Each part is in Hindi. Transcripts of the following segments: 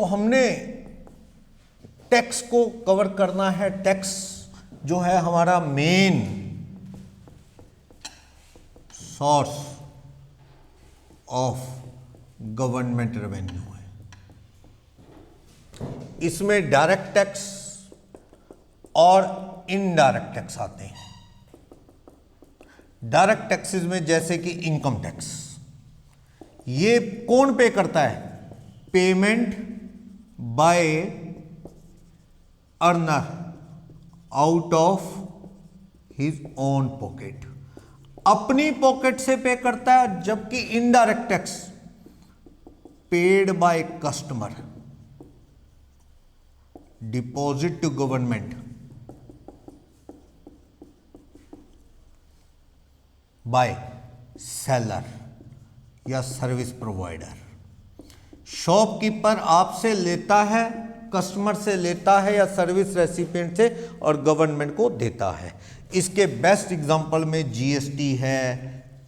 तो हमने टैक्स को कवर करना है। टैक्स जो है हमारा main source of government revenue है। इसमें डायरेक्ट टैक्स और इनडायरेक्ट टैक्स आते हैं। डायरेक्ट टैक्सेस में जैसे कि इनकम टैक्स, ये कौन पे करता है? Payment by earner out of his own pocket, अपनी पॉकेट से पे करता है। जबकि indirect tax paid by customer, deposit to government by seller या सर्विस प्रोवाइडर। शॉपकीपर आपसे लेता है, कस्टमर से लेता है या सर्विस रेसिपिएंट से, और गवर्नमेंट को देता है। इसके बेस्ट एग्जांपल में जीएसटी है,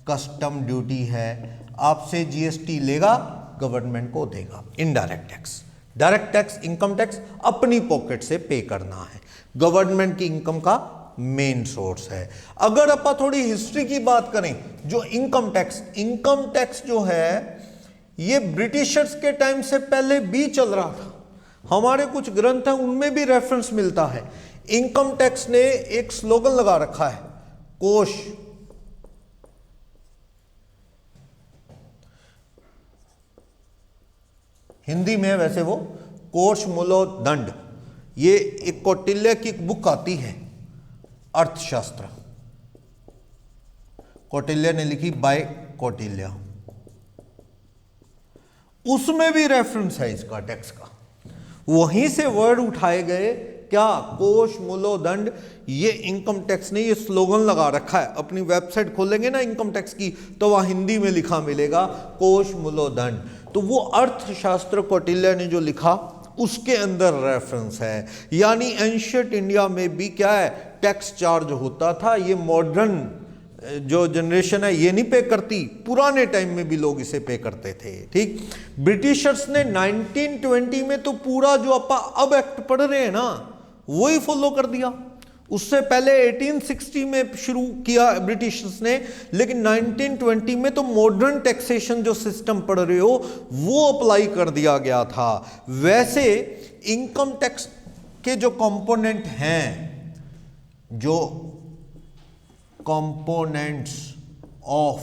कस्टम ड्यूटी है। आपसे जीएसटी लेगा, गवर्नमेंट को देगा। Indirect tax. Direct tax, income tax अपनी पॉकेट से पे करना है, गवर्नमेंट की इनकम का मेन सोर्स है। अगर अपन थोड़ी हिस्ट्री की बात करें, जो इनकम टैक्स जो है ये ब्रिटिशर्स के टाइम से पहले भी चल रहा था। हमारे कुछ ग्रंथ हैं उनमें भी रेफरेंस मिलता है। इनकम टैक्स ने एक स्लोगन लगा रखा है, कोष हिंदी में वैसे वो कोष मूलो दंड। ये एक कौटिल्य की बुक आती है, अर्थशास्त्र, कौटिल्य ने लिखी, बाय कौटिल्य। उसमें भी रेफरेंस है इसका, टैक्स का। वहीं से वर्ड उठाए गए। क्या? कोष मूलो दंड। ये इनकम टैक्स ने ये स्लोगन लगा रखा है। अपनी वेबसाइट खोलेंगे ना इनकम टैक्स की, तो वहां हिंदी में लिखा मिलेगा, कोष मूलो दंड। तो वो अर्थशास्त्र कौटिल्य ने जो लिखा उसके अंदर रेफरेंस है। यानी एंशिएंट इंडिया में भी क्या है, टैक्स चार्ज होता था। ये मॉडर्न जो जनरेशन है ये नहीं पे करती, पुराने टाइम में भी लोग इसे पे करते थे। ठीक। ब्रिटिशर्स ने 1920 में तो पूरा जो अब एक्ट पढ़ रहे हैं ना वही फॉलो कर दिया। उससे पहले 1860 में शुरू किया ब्रिटिशर्स ने, लेकिन 1920 में तो मॉडर्न टैक्सेशन जो सिस्टम पढ़ रहे हो वो अप्लाई कर दिया गया था। वैसे इनकम टैक्स के जो कंपोनेंट हैं, जो components of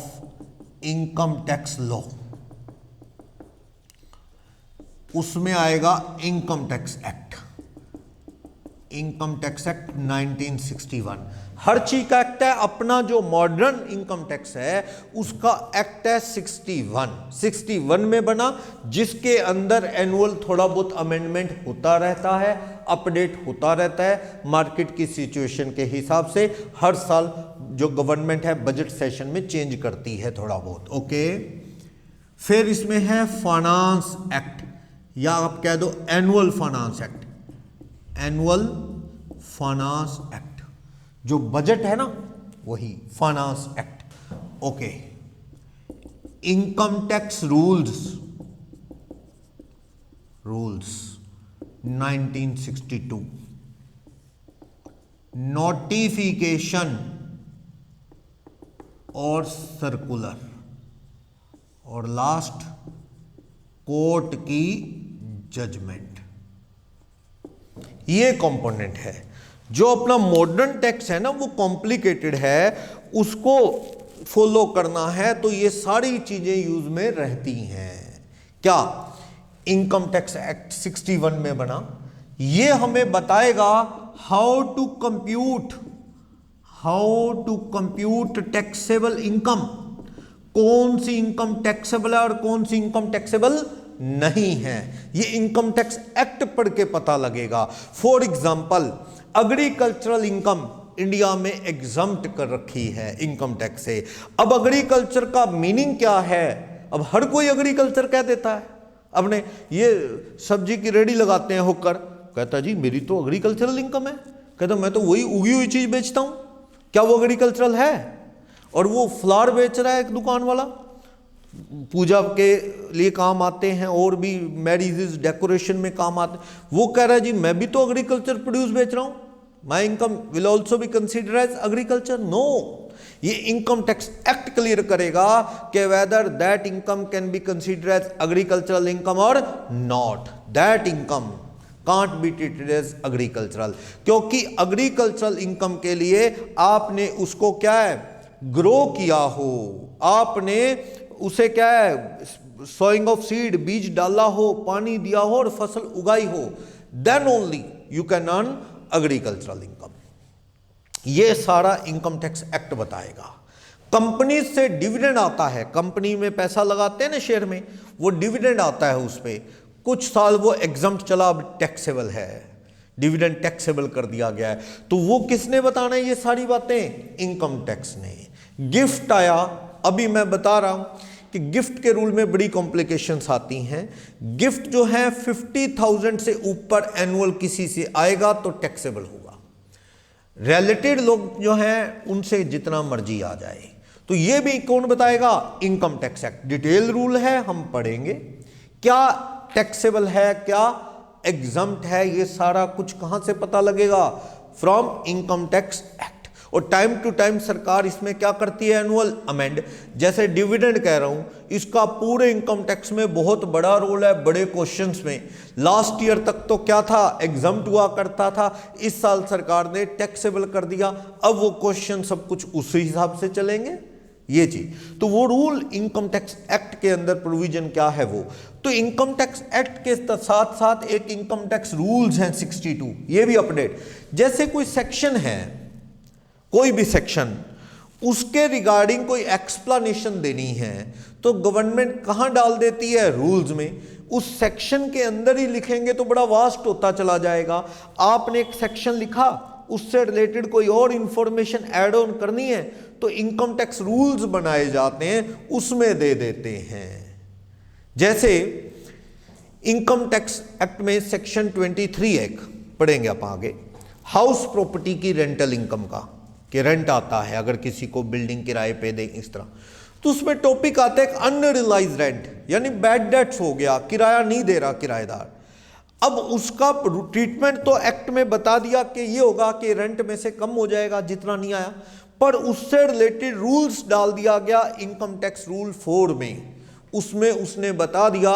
income tax law, उसमें आएगा income tax act, income tax act 1961। हर चीज का एक्ट है। अपना जो मॉडर्न इनकम टैक्स है उसका एक्ट है 61 में बना, जिसके अंदर एनुअल थोड़ा बहुत अमेंडमेंट होता रहता है, अपडेट होता रहता है मार्केट की सिचुएशन के हिसाब से। हर साल जो गवर्नमेंट है बजट सेशन में चेंज करती है थोड़ा बहुत। ओके। फिर इसमें है फाइनेंस एक्ट, या आप कह दो annual finance act. Annual finance act, जो बजट है ना वही finance act. Okay. Income tax rules 1962। Notification और सर्कुलर, और लास्ट कोर्ट की जजमेंट। ये कंपोनेंट है। जो अपना मॉडर्न टैक्स है ना वो कॉम्प्लिकेटेड है, उसको फॉलो करना है तो ये सारी चीजें यूज में रहती हैं। क्या? इनकम टैक्स एक्ट 61 में बना। ये हमें बताएगा how to compute taxable income. कौन सी इनकम टैक्सेबल है और कौन सी इनकम टैक्सेबल नहीं है, ये इनकम टैक्स एक्ट पढ़ के पता लगेगा। For example, agricultural income India में एग्जम्प्ट कर रखी है इनकम टैक्स से। अब एग्रीकल्चर का मीनिंग क्या है? अब हर कोई एग्रीकल्चर कह देता है। अपने ये सब्जी की रेडी लगाते हैं होकर, कहता जी मेरी तो एग्रीकल्चरल इनकम है। कहता मैं तो वही उगी हुई चीज बेचता हूं, क्या वो एग्रीकल्चरल है? और वो फ्लावर बेच रहा है एक दुकान वाला, पूजा के लिए काम आते हैं और भी मैरिजेस डेकोरेशन में काम आते हैं। वो कह रहा है जी मैं भी तो एग्रीकल्चर प्रोड्यूस बेच रहा हूं, my income will also be consider as agriculture. No, ये इनकम टैक्स एक्ट क्लियर करेगा कि whether that income can be consider as agricultural income और not. That income can't be treated as agricultural, क्योंकि एग्रीकल्चरल इनकम के लिए आपने उसको क्या है, ग्रो किया हो, आपने उसे क्या है, सोइंग ऑफ सीड, बीज डाला हो, पानी दिया हो और फसल उगाई हो, then only you can earn agricultural income. ये सारा इनकम टैक्स एक्ट बताएगा। कंपनी से डिविडेंड आता है, कंपनी में पैसा लगाते हैं ना शेयर में, वो डिविडेंड आता है, उस पर कुछ साल वो एग्जम्प्ट चला, अब टैक्सेबल है, डिविडेंड टैक्सेबल कर दिया गया है। तो वो किसने बताना है ये सारी बातें? इनकम टैक्स ने। गिफ्ट आया, अभी मैं बता रहा हूं कि गिफ्ट के रूल में बड़ी कॉम्प्लिकेशंस आती हैं। गिफ्ट जो है 50,000 से ऊपर एनुअल किसी से आएगा तो टैक्सेबल होगा। रिलेटेड लोग जो हैं उनसे जितना मर्जी आ जाए, तो ये भी कौन बताएगा? Income tax act. Detail rule है, हम पढ़ेंगे क्या टैक्सेबल है, क्या एग्जम्प्ट है, ये सारा कुछ कहां से पता लगेगा? From income tax act. और टाइम टू टाइम सरकार इसमें क्या करती है? Annual amend. जैसे डिविडेंड कह रहा हूं, इसका पूरे इनकम टैक्स में बहुत बड़ा रोल है, बड़े क्वेश्चंस में। लास्ट ईयर तक तो क्या था, एग्जम्प्ट हुआ करता था, इस साल सरकार ने टैक्सेबल कर दिया। अब वो क्वेश्चन सब कुछ उसी हिसाब से चलेंगे, ये चीज। तो वो रूल इनकम टैक्स एक्ट के अंदर प्रोविजन क्या है वो। तो इनकम टैक्स एक्ट के साथ साथ एक इनकम टैक्स रूल्स हैं 62, ये भी अपडेट। जैसे कोई सेक्शन है, कोई भी सेक्शन, उसके रिगार्डिंग कोई एक्सप्लेनेशन देनी है तो गवर्नमेंट कहां डाल देती है? रूल्स में। उस सेक्शन के अंदर ही लिखेंगे तो बड़ा वास्ट होता चला जाएगा। आपने एक सेक्शन लिखा, उससे रिलेटेड कोई और इंफॉर्मेशन ऐड ऑन करनी है तो इनकम टैक्स रूल्स बनाए जाते हैं, उसमें दे देते हैं। जैसे इनकम टैक्स एक्ट में सेक्शन 23 एक पढ़ेंगे आप आगे, हाउस प्रॉपर्टी की रेंटल इनकम का, कि रेंट आता है अगर किसी को बिल्डिंग किराए पे दे, इस तरह। तो उसमें टॉपिक आता है अनरियलाइज्ड रेंट, यानी बैड डेट्स हो गया, किराया नहीं दे रहा किराएदार। अब उसका ट्रीटमेंट तो एक्ट में बता दिया कि ये होगा कि रेंट में से कम हो जाएगा जितना नहीं आया, पर उससे रिलेटेड रूल्स डाल दिया गया इनकम टैक्स रूल 4 में। उसमें उसने बता दिया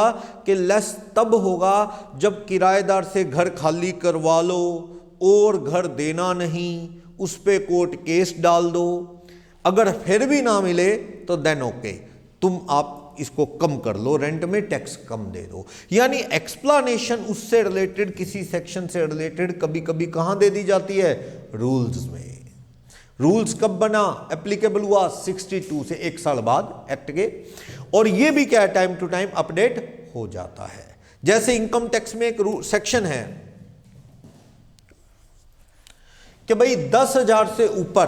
कि लेस तब होगा जब किराएदार से घर खाली करवा लो और घर देना नहीं, उस पे कोर्ट केस डाल दो, अगर फिर भी ना मिले तो देन ओके, तुम आप इसको कम कर लो, रेंट में टैक्स कम दे दो। यानी एक्सप्लेनेशन उससे रिलेटेड, किसी सेक्शन से रिलेटेड कभी कभी कहां दे दी जाती है? रूल्स में। रूल्स कब बना, एप्लीकेबल हुआ? 62 से 1 साल बाद एक्ट के। और ये भी क्या है, टाइम टू टाइम अपडेट हो जाता है। जैसे इनकम टैक्स में एक सेक्शन है कि भाई 10,000 से ऊपर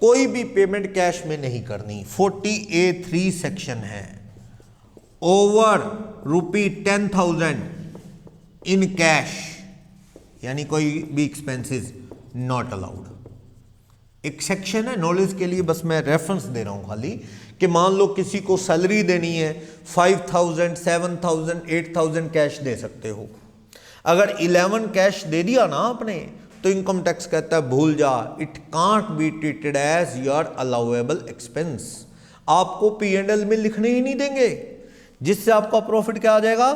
कोई भी पेमेंट कैश में नहीं करनी, 40A3 सेक्शन है। ओवर ₹10,000 इन कैश, यानी कोई भी एक्सपेंसेस नॉट अलाउड। एक सेक्शन है, नॉलेज के लिए बस मैं रेफरेंस दे रहा हूं खाली, कि मान लो किसी को सैलरी देनी है 5,000, 7,000, 8,000 कैश दे सकते हो। अगर 11 कैश दे दिया ना आपने, तो इनकम टैक्स कहता है भूल जा, it can't be treated as your allowable expense. आपको P&L में लिखने ही नहीं देंगे, जिससे आपका प्रॉफिट क्या आ जाएगा?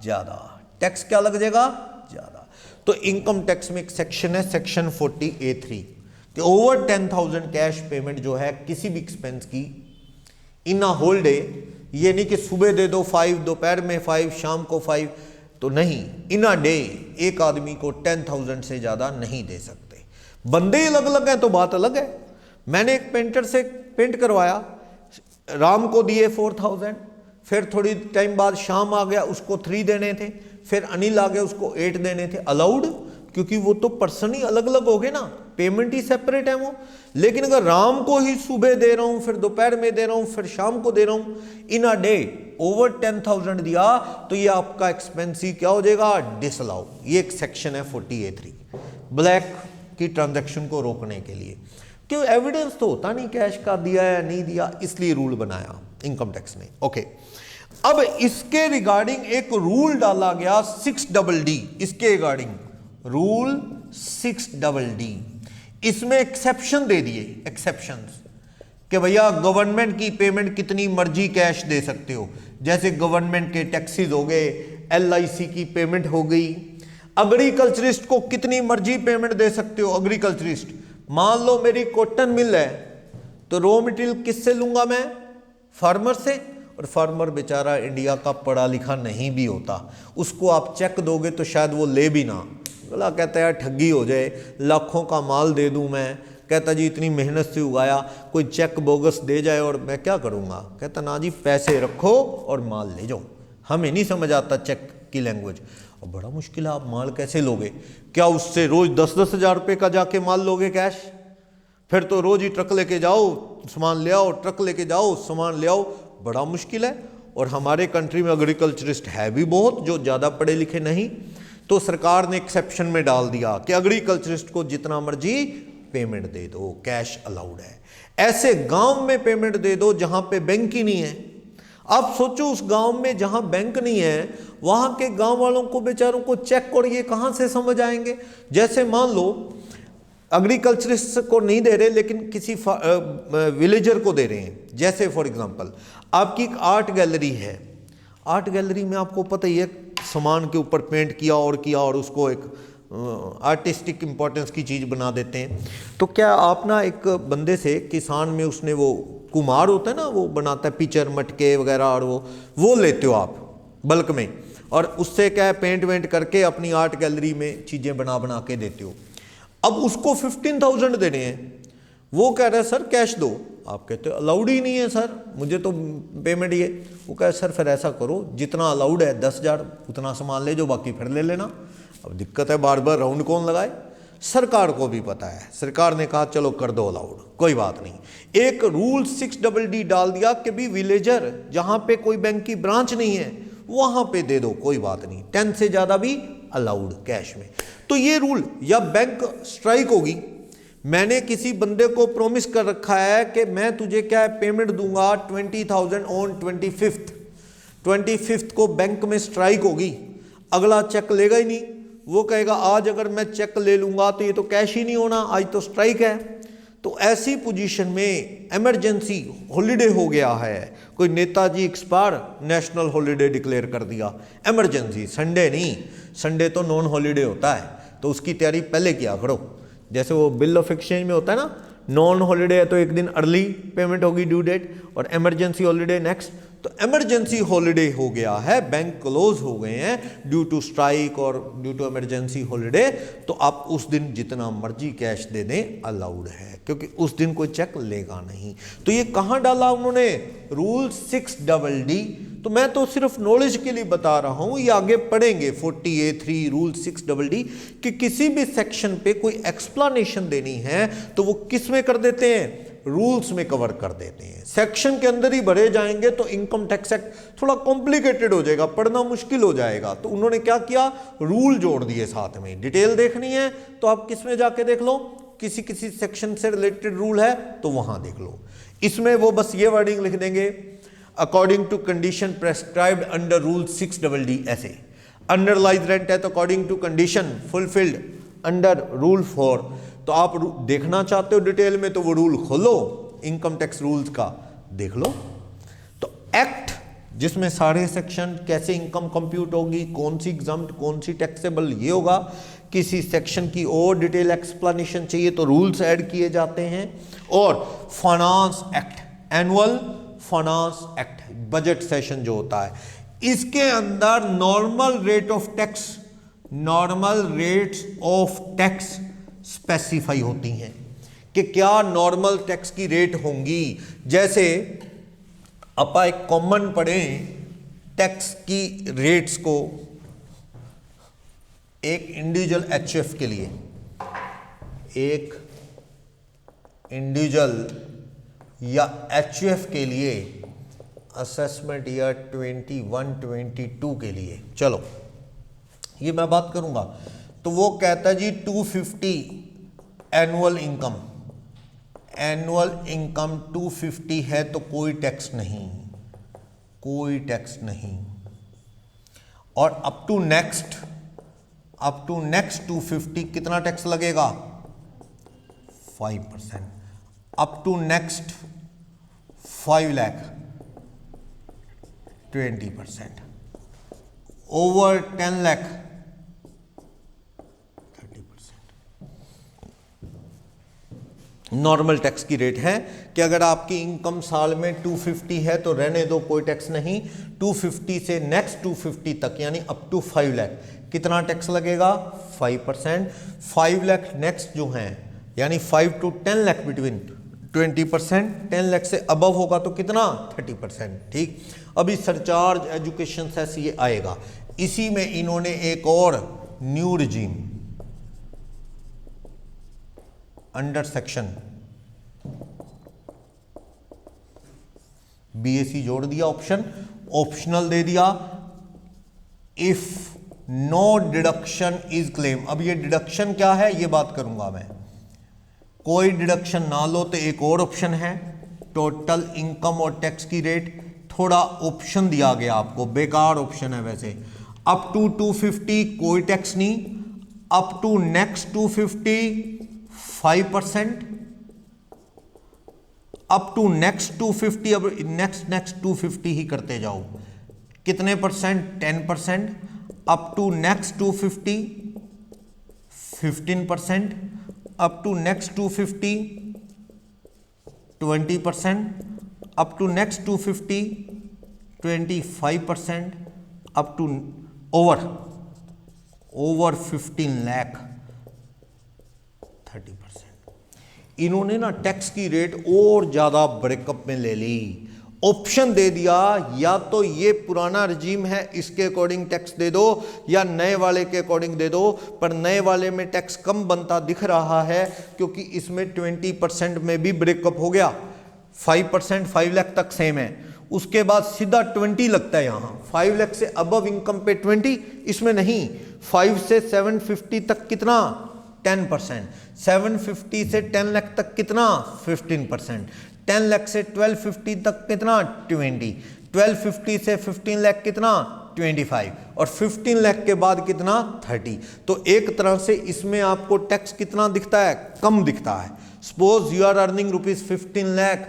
ज्यादा, टैक्स क्या लग जाएगा? ज्यादा। तो इनकम टैक्स में एक सेक्शन है, सेक्शन 40A3, कि ओवर 10,000 कैश पेमेंट जो है किसी भी एक्सपेंस की इन अ होल डे, ये नहीं कि सुबह दे दो 5, दोपहर में 5, शाम को 5, तो नहीं, इन अ डे एक आदमी को 10,000 से ज्यादा नहीं दे सकते। बंदे अलग अलग हैं तो बात अलग है। मैंने एक पेंटर से पेंट करवाया, राम को दिए 4,000, फिर थोड़ी टाइम बाद शाम आ गया, उसको 3 देने थे, फिर अनिल आ गया, उसको 8 देने थे। अलाउड, क्योंकि वो तो पर्सन ही अलग अलग हो गए ना, पेमेंट ही सेपरेट है वो। लेकिन अगर राम को ही सुबह दे रहा हूं, फिर दोपहर में दे रहा हूं, फिर शाम को दे रहा हूं, इन अ डे ओवर 10,000 दिया, तो ये आपका एक्सपेंस ही क्या हो जाएगा? डिसअलाउ। ये एक सेक्शन है 40A3, ब्लैक की ट्रांजैक्शन को रोकने के लिए। क्यों? एविडेंस तो होता नहीं कैश का दिया या नहीं दिया, इसलिए रूल बनाया। इनकम टैक्स नहीं। ओके, अब इसके रिगार्डिंग एक रूल डाला गया 6DD, इसके रिगार्डिंग रूल 6DD। इसमें एक्सेप्शन दे दिए, एक्सेप्शंस, कि भैया गवर्नमेंट की पेमेंट कितनी मर्जी कैश दे सकते हो, जैसे गवर्नमेंट के टैक्सेस हो गए, LIC की पेमेंट हो गई। एग्रीकल्चरिस्ट को कितनी मर्जी पेमेंट दे सकते हो। एग्रीकल्चरिस्ट, मान लो मेरी कॉटन मिल है, तो रॉ मटेरियल किससे लूंगा मैं? फार्मर से। और फार्मर बेचारा इंडिया का पढ़ा लिखा नहीं भी होता, उसको आप चेक दोगे तो शायद वो ले भी ना। बोला, कहता है यार ठगी हो जाए, लाखों का माल दे दूं मैं, कहता जी इतनी मेहनत से उगाया, कोई चेक बोगस दे जाए और मैं क्या करूँगा। कहता ना जी, पैसे रखो और माल ले जाओ। हमें नहीं समझ आता चेक की लैंग्वेज, और बड़ा मुश्किल है, आप माल कैसे लोगे? क्या उससे रोज़ 10-10 हज़ार रुपये का जाके माल लोगे कैश? फिर तो रोज़ ही ट्रक लेके जाओ सामान ले आओ, ट्रक लेके जाओ सामान ले आओ, बड़ा मुश्किल है। और हमारे कंट्री में एग्रीकल्चरिस्ट है भी बहुत, जो ज़्यादा पढ़े लिखे नहीं। तो सरकार ने एक्सेप्शन में डाल दिया कि एग्रीकल्चरिस्ट को जितना मर्जी पेमेंट दे दो, कैश अलाउड है। ऐसे गांव में पेमेंट दे दो जहां पे बैंक ही नहीं है। आप सोचो, उस गांव में जहां बैंक नहीं है, वहां के गांव वालों को बेचारों को चेक और ये कहां से समझ आएंगे। जैसे मान लो एग्रीकल्चरिस्ट को नहीं दे रहे, लेकिन किसी विलेजर को दे रहे हैं। जैसे फॉर एग्जांपल आपकी एक आर्ट गैलरी है, आर्ट गैलरी में आपको पता ही है, सामान के ऊपर पेंट किया और उसको एक आर्टिस्टिक इम्पोर्टेंस की चीज़ बना देते हैं। तो क्या आप ना एक बंदे से, किसान में उसने वो कुम्हार होता है ना, वो बनाता है पिक्चर मटके वगैरह, और वो लेते हो आप बल्क में, और उससे क्या है पेंट वेंट करके अपनी आर्ट गैलरी में चीज़ें बना के देते हो। अब उसको 15,000 देने हैं, वो कह रहा है सर कैश दो। आप कहते हो अलाउड ही नहीं है सर, मुझे तो पेमेंट ये। वो कह सर फिर ऐसा करो, जितना अलाउड है 10,000 उतना सामान ले जाओ, बाकी फिर ले लेना। अब दिक्कत है, बार बार राउंड कौन लगाए? सरकार को भी पता है, सरकार ने कहा चलो कर दो अलाउड, कोई बात नहीं। एक रूल 6DD डाल दिया कि भी विलेजर जहां पे कोई बैंक की ब्रांच नहीं है वहां पे दे दो, कोई बात नहीं, 10 से ज्यादा भी अलाउड कैश में। तो ये रूल, या बैंक स्ट्राइक होगी, मैंने किसी बंदे को प्रॉमिस कर रखा है कि मैं तुझे क्या है पेमेंट दूंगा 20,000 ऑन 25th को बैंक में स्ट्राइक होगी, अगला चेक लेगा ही नहीं। वो कहेगा आज अगर मैं चेक ले लूंगा तो ये तो कैश ही नहीं होना, आज तो स्ट्राइक है। तो ऐसी पोजीशन में इमरजेंसी हॉलीडे हो गया है, कोई Netaji expire, national holiday declare कर दिया, इमरजेंसी, संडे नहीं, संडे तो नॉन हॉलीडे होता है, तो उसकी तैयारी पहले किया करो। जैसे वो बिल ऑफ एक्सचेंज में होता है ना, नॉन हॉलीडे है तो एक दिन अर्ली पेमेंट होगी ड्यू डेट, और इमरजेंसी हॉलीडे नेक्स्ट। तो इमरजेंसी हॉलीडे हो गया है, बैंक क्लोज हो गए हैं ड्यू टू स्ट्राइक और ड्यू टू इमरजेंसी हॉलीडे, तो आप उस दिन जितना मर्जी कैश दे दें अलाउड है, क्योंकि उस दिन कोई चेक लेगा नहीं। तो ये कहां डाला उन्होंने? Rule 6DD। तो मैं तो सिर्फ नॉलेज के लिए बता रहा हूं, ये आगे पढ़ेंगे 40A3 रूल 6DD कि किसी भी सेक्शन पे कोई एक्सप्लेनेशन देनी है तो वो किस में कर देते हैं? रूल्स में कवर कर देते हैं। सेक्शन के अंदर ही भरे जाएंगे तो इनकम टैक्स एक्ट थोड़ा कॉम्प्लिकेटेड हो जाएगा, पढ़ना मुश्किल हो जाएगा। तो उन्होंने क्या किया, रूल जोड़ दिए साथ में। डिटेल देखनी है तो आप किस में जाके देख लो, किसी सेक्शन से रिलेटेड रूल है तो वहां देख लो। इसमें वो बस ये वर्डिंग लिख देंगे, according to condition prescribed under rule 6DD। ऐसे अंडरलाइज रेंट है तो according to condition fulfilled under rule 4। तो आप देखना चाहते हो डिटेल में तो वो रूल खोलो, इनकम टैक्स रूल्स का देख लो। तो एक्ट जिसमें सारे सेक्शन, कैसे इनकम कंप्यूट होगी, कौन सी एग्जाम्प्ट, कौन सी टैक्सेबल, ये होगा। किसी सेक्शन की और डिटेल एक्सप्लेनेशन चाहिए तो रूल्स ऐड किए जाते हैं। और finance act, annual finance act, budget session जो होता है, इसके अंदर normal rate of tax, normal rates of tax specify होती हैं कि क्या नॉर्मल टैक्स की रेट होंगी। जैसे अपा एक कॉमन पढ़ें टैक्स की रेट्स को, एक इंडिविजुअल HUF के लिए, एक इंडिविजुअल या HUF के लिए असेसमेंट ईयर 21-22 के लिए, चलो ये मैं बात करूंगा। तो वो कहता है जी 250 एनुअल इनकम, एनुअल इनकम 250 है तो कोई टैक्स नहीं। कोई टैक्स नहीं। और अप टू नेक्स्ट 250 कितना टैक्स लगेगा? 5%। Up to next 5 lakh 20%। Over 10 lakh 30%। Normal tax की रेट है कि अगर आपकी इनकम साल में 250 है तो रहने दो, कोई टैक्स नहीं। 250 से नेक्स्ट 250 तक यानी अप टू 5 लाख कितना टैक्स लगेगा? 5%। 5 लाख नेक्स्ट जो हैं यानी 5 to 10 लाख बिटवीन 20%। 10 लाख से अबव होगा तो कितना? 30%। ठीक। अभी सरचार्ज एजुकेशन सेस ये आएगा, इसी में इन्होंने एक और new regime under section BAC जोड़ दिया, ऑप्शनल दे दिया। If no deduction is claim, अब ये डिडक्शन क्या है ये बात करूंगा मैं। कोई डिडक्शन ना लो तो एक और ऑप्शन है, टोटल इनकम और टैक्स की रेट। थोड़ा ऑप्शन दिया गया आपको, बेकार ऑप्शन है वैसे। अप टू 250 कोई टैक्स नहीं, up to next 250 5%, up to next 250, अब नेक्स्ट 250 ही करते जाओ, कितने percent? 10%। Up to next 250 15%, up to next 250 20%, up to next 250 25%, up to over 15 lakh 30%। इन्होंने ना टैक्स की रेट और ज्यादा ब्रेकअप में ले ली, ऑप्शन दे दिया, या तो ये पुराना रजीम है इसके अकॉर्डिंग टैक्स दे दो या नए वाले के अकॉर्डिंग दे दो। पर नए वाले में टैक्स कम बनता दिख रहा है क्योंकि इसमें 20% में भी ब्रेकअप हो गया। 5% 5 लाख तक सेम है, उसके बाद सीधा 20 लगता है यहाँ। 5 लाख से अबव इनकम पे 20, इसमें नहीं। 5 से 750 तक कितना? 10%। 750 से 10 लाख तक कितना? 15%। 10 लाख से 1250 तक कितना? 20। 1250 से 15 लाख कितना? 25। और 15 लाख के बाद कितना? 30। तो एक तरह से इसमें आपको टैक्स कितना दिखता है? कम दिखता है। Suppose you are earning ₹15 lakh,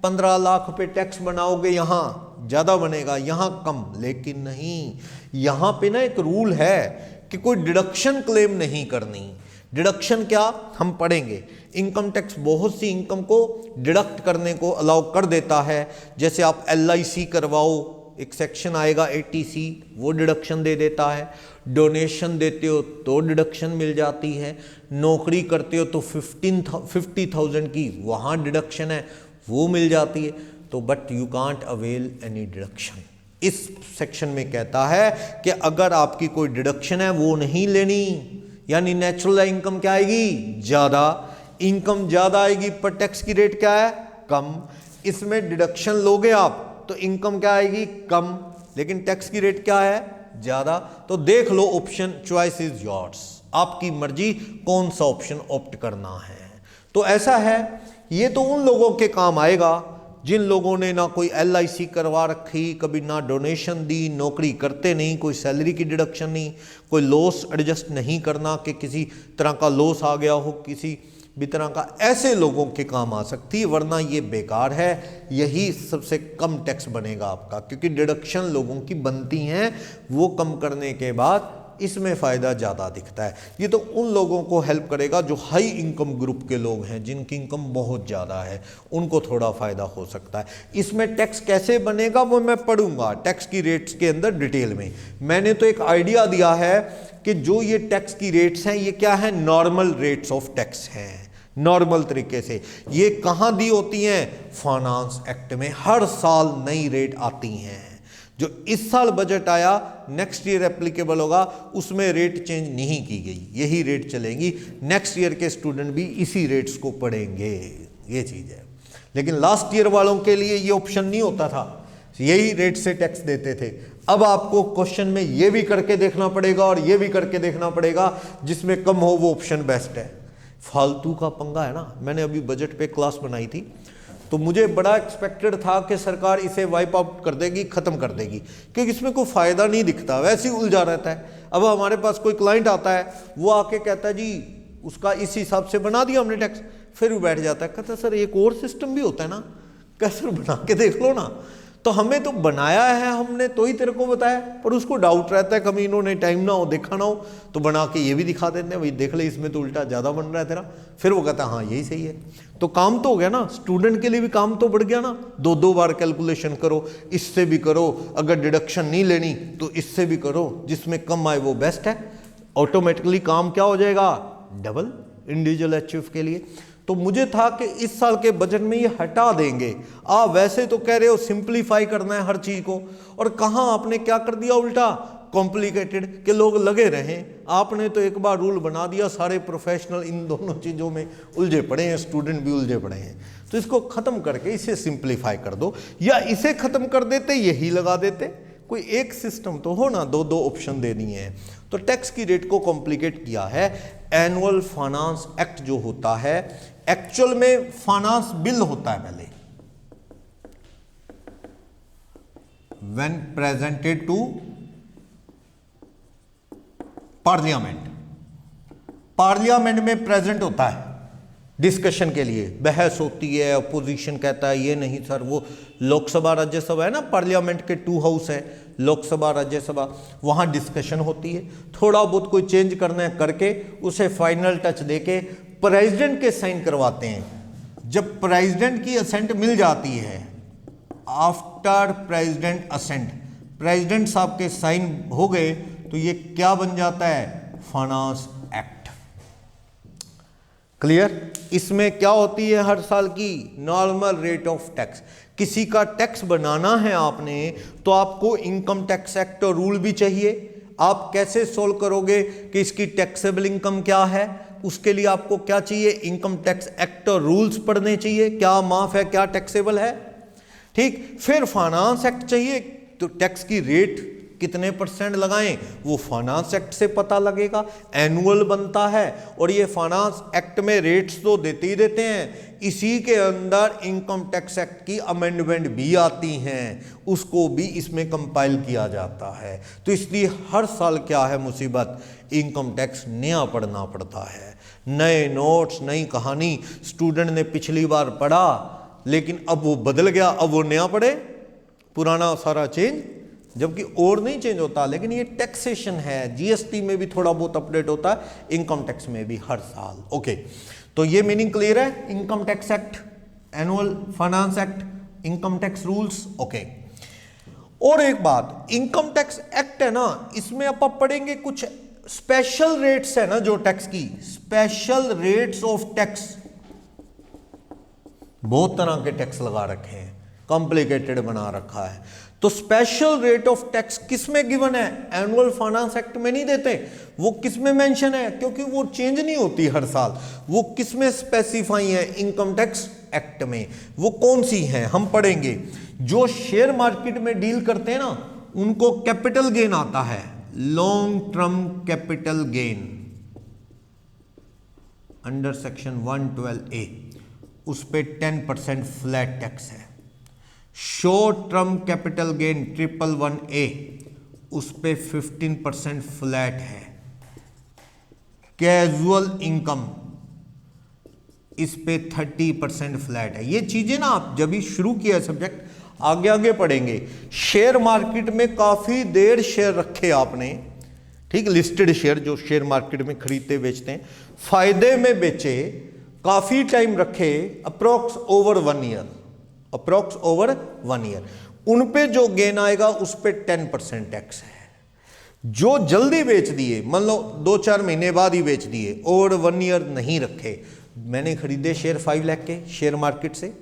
15 lakh पे टैक्स बनाओगे, यहां ज्यादा बनेगा, यहां कम। लेकिन नहीं, यहां पे ना एक रूल है कि कोई डिडक्शन क्लेम नहीं करनी। डिडक्शन क्या हम पढ़ेंगे। इनकम टैक्स बहुत सी इनकम को डिडक्ट करने को अलाउ कर देता है। जैसे आप LIC करवाओ, एक सेक्शन आएगा 80C, वो डिडक्शन दे देता है। डोनेशन देते हो तो डिडक्शन मिल जाती है। नौकरी करते हो तो 50,000 की वहाँ डिडक्शन है, वो मिल जाती है। तो but you can't avail any deduction. इस सेक्शन में कहता है कि अगर आपकी कोई डिडक्शन है वो नहीं लेनी, यानी नेचुरल इनकम क्या आएगी? ज़्यादा। इनकम ज़्यादा आएगी पर टैक्स की रेट क्या है? कम। इसमें डिडक्शन लोगे आप तो इनकम क्या आएगी? कम, लेकिन टैक्स की रेट क्या है? ज़्यादा। तो देख लो, ऑप्शन चॉइस इज योर्स, आपकी मर्जी कौन सा ऑप्शन ऑप्ट करना है। तो ऐसा है, ये तो उन लोगों के काम आएगा जिन लोगों ने ना कोई LIC करवा रखी, कभी ना डोनेशन दी, नौकरी करते नहीं, कोई सैलरी की डिडक्शन नहीं, कोई लॉस एडजस्ट नहीं करना कि किसी तरह का लॉस आ गया हो किसी भी तरह का, ऐसे लोगों के काम आ सकती है। वरना ये बेकार है, यही सबसे कम टैक्स बनेगा आपका, क्योंकि डिडक्शन लोगों की बनती हैं, वो कम करने के बाद इसमें फ़ायदा ज़्यादा दिखता है। ये तो उन लोगों को हेल्प करेगा जो हाई इनकम ग्रुप के लोग हैं, जिनकी इनकम बहुत ज़्यादा है, उनको थोड़ा फ़ायदा हो सकता है। इसमें टैक्स कैसे बनेगा वो मैं पढ़ूंगा टैक्स की रेट्स के अंदर डिटेल में। मैंने तो एक आइडिया दिया है कि जो ये टैक्स की रेट्स हैं ये क्या है? नॉर्मल रेट्स ऑफ टैक्स हैं, नॉर्मल तरीके से। ये कहाँ दी होती हैं? फाइनेंस एक्ट में हर साल नई रेट आती हैं। जो इस साल बजट आया, नेक्स्ट ईयर एप्लीकेबल होगा, उसमें रेट चेंज नहीं की गई, यही रेट चलेंगी। नेक्स्ट ईयर के स्टूडेंट भी इसी रेट्स को पढ़ेंगे, ये चीज़ है। लेकिन लास्ट ईयर वालों के लिए ये ऑप्शन नहीं होता था, यही रेट से टैक्स देते थे। अब आपको क्वेश्चन में ये भी करके देखना पड़ेगा और ये भी करके देखना पड़ेगा, जिसमें कम हो वो ऑप्शन बेस्ट है। फालतू का पंगा है ना। मैंने अभी बजट पे क्लास बनाई थी, तो मुझे बड़ा एक्सपेक्टेड था कि सरकार इसे वाइप आउट कर देगी, ख़त्म कर देगी, क्योंकि इसमें कोई फ़ायदा नहीं दिखता, वैसे ही उलझा रहता है। अब हमारे पास कोई क्लाइंट आता है, वो आके कहता है जी उसका इस हिसाब से बना दिया हमने टैक्स, फिर वो बैठ जाता है, कहता है सर एक और सिस्टम भी होता है ना, कैसे बना के देख लो ना। तो हमें तो बनाया है हमने, तो ही तेरे को बताया, पर उसको डाउट रहता है कभी इन्होंने टाइम ना हो, देखा ना हो, तो बना के ये भी दिखा देते हैं, भाई देख ले इसमें तो उल्टा ज़्यादा बन रहा है तेरा। फिर वो कहता है हाँ यही सही है। तो काम तो हो गया ना, स्टूडेंट के लिए भी काम तो बढ़ गया ना, 2-2 बार कैलकुलेशन करो, इससे भी करो, अगर डिडक्शन नहीं लेनी तो इससे भी करो, जिसमें कम आए वो बेस्ट है। ऑटोमेटिकली काम क्या हो जाएगा, डबल इंडिविजुअल एचयूएफ के लिए। तो मुझे था कि इस साल के बजट में ये हटा देंगे। आप वैसे तो कह रहे हो सिंप्लीफाई करना है हर चीज को, और कहाँ आपने क्या कर दिया उल्टा, कॉम्प्लिकेटेड, कि लोग लगे रहें। आपने तो एक बार रूल बना दिया, सारे प्रोफेशनल इन दोनों चीज़ों में उलझे पड़े हैं, स्टूडेंट भी उलझे पड़े हैं। तो इसको ख़त्म करके इसे सिंप्लीफाई कर दो, या इसे ख़त्म कर देते, यही लगा देते, कोई एक सिस्टम तो हो ना, 2-2 ऑप्शन दे दिए हैं। तो टैक्स की रेट को कॉम्प्लिकेट किया है। एनुअल फाइनेंस एक्ट जो होता है, एक्चुअल में फाइनेंस बिल होता है पहले, when presented to parliament, parliament में प्रेजेंट होता है डिस्कशन के लिए, बहस होती है, अपोजिशन कहता है ये नहीं सर, वो लोकसभा राज्यसभा है ना, पार्लियामेंट के 2 हाउस हैं, लोकसभा राज्यसभा, वहाँ डिस्कशन होती है, थोड़ा बहुत कोई चेंज करना है करके उसे फाइनल टच देके प्रेसिडेंट के साइन करवाते हैं। जब प्रेसिडेंट की असेंट मिल जाती है, आफ्टर प्रेसिडेंट असेंट, प्रेसिडेंट साहब के साइन हो गए, तो ये क्या बन जाता है, फाइनेंस एक्ट। क्लियर। इसमें क्या होती है हर साल की नॉर्मल रेट ऑफ टैक्स। किसी का टैक्स बनाना है आपने, तो आपको इनकम टैक्स एक्ट और रूल भी चाहिए। आप कैसे सोल्व करोगे कि इसकी टैक्सेबल इनकम क्या है, उसके लिए आपको क्या चाहिए, इनकम टैक्स एक्ट और रूल्स पढ़ने चाहिए, क्या माफ है क्या टैक्सेबल है, ठीक। फिर फाइनेंस एक्ट चाहिए, तो टैक्स की रेट कितने % लगाएं वो फाइनेंस एक्ट से पता लगेगा, एनुअल बनता है। और ये फाइनेंस एक्ट में रेट्स तो देते ही देते हैं, इसी के अंदर इनकम टैक्स एक्ट की अमेंडमेंट भी आती हैं, उसको भी इसमें कंपाइल किया जाता है। तो इसलिए हर साल क्या है मुसीबत, इनकम टैक्स नया पढ़ना पड़ता है, नए नोट्स, नई कहानी। स्टूडेंट ने पिछली बार पढ़ा, लेकिन अब वो बदल गया, अब वो नया पढ़े, पुराना सारा चेंज, जबकि और नहीं चेंज होता। लेकिन ये टैक्सेशन है, जीएसटी में भी थोड़ा बहुत अपडेट होता है, इनकम टैक्स में भी हर साल। ओके, तो ये मीनिंग क्लियर है, income tax act, annual finance act, income tax rules. Okay, और एक बात, इनकम टैक्स एक्ट है ना, इसमें आप पढ़ेंगे कुछ स्पेशल रेट्स है ना, जो टैक्स की स्पेशल रेट्स ऑफ टैक्स, बहुत तरह के टैक्स लगा रखे हैं, कॉम्प्लिकेटेड बना रखा है। तो स्पेशल रेट ऑफ टैक्स किस में गिवन है, एनुअल फाइनेंस एक्ट में नहीं देते, वो किस में मेंशन है, क्योंकि वो चेंज नहीं होती हर साल, वो किस में स्पेसिफाई है, इनकम टैक्स एक्ट में। वो कौन सी हैं हम पढ़ेंगे। जो शेयर मार्केट में डील करते हैं ना, उनको कैपिटल गेन आता है, long term capital gain, under section 112A, उस पे 10% फ्लैट टैक्स है। Short term capital gain 111A, उस पे 15% फ्लैट है। कैजुअल इनकम, इस पे 30% फ्लैट है। ये चीजें ना आप जब भी शुरू किया सब्जेक्ट, आगे आगे पढ़ेंगे। शेयर मार्केट में काफी देर शेयर रखे आपने, ठीक, लिस्टेड शेयर जो शेयर मार्केट में खरीदते बेचते हैं, फायदे में बेचे, काफी टाइम रखे, approx over 1 year, approx over 1 year, उन पे जो गेन आएगा उस पे 10% टैक्स है। जो जल्दी बेच दिए, मान लो 2-4 महीने बाद ही बेच दिए, ओवर 1 ईयर नहीं रखे, मैंने खरीदे शेयर 5 लाख के शेयर मार्केट से,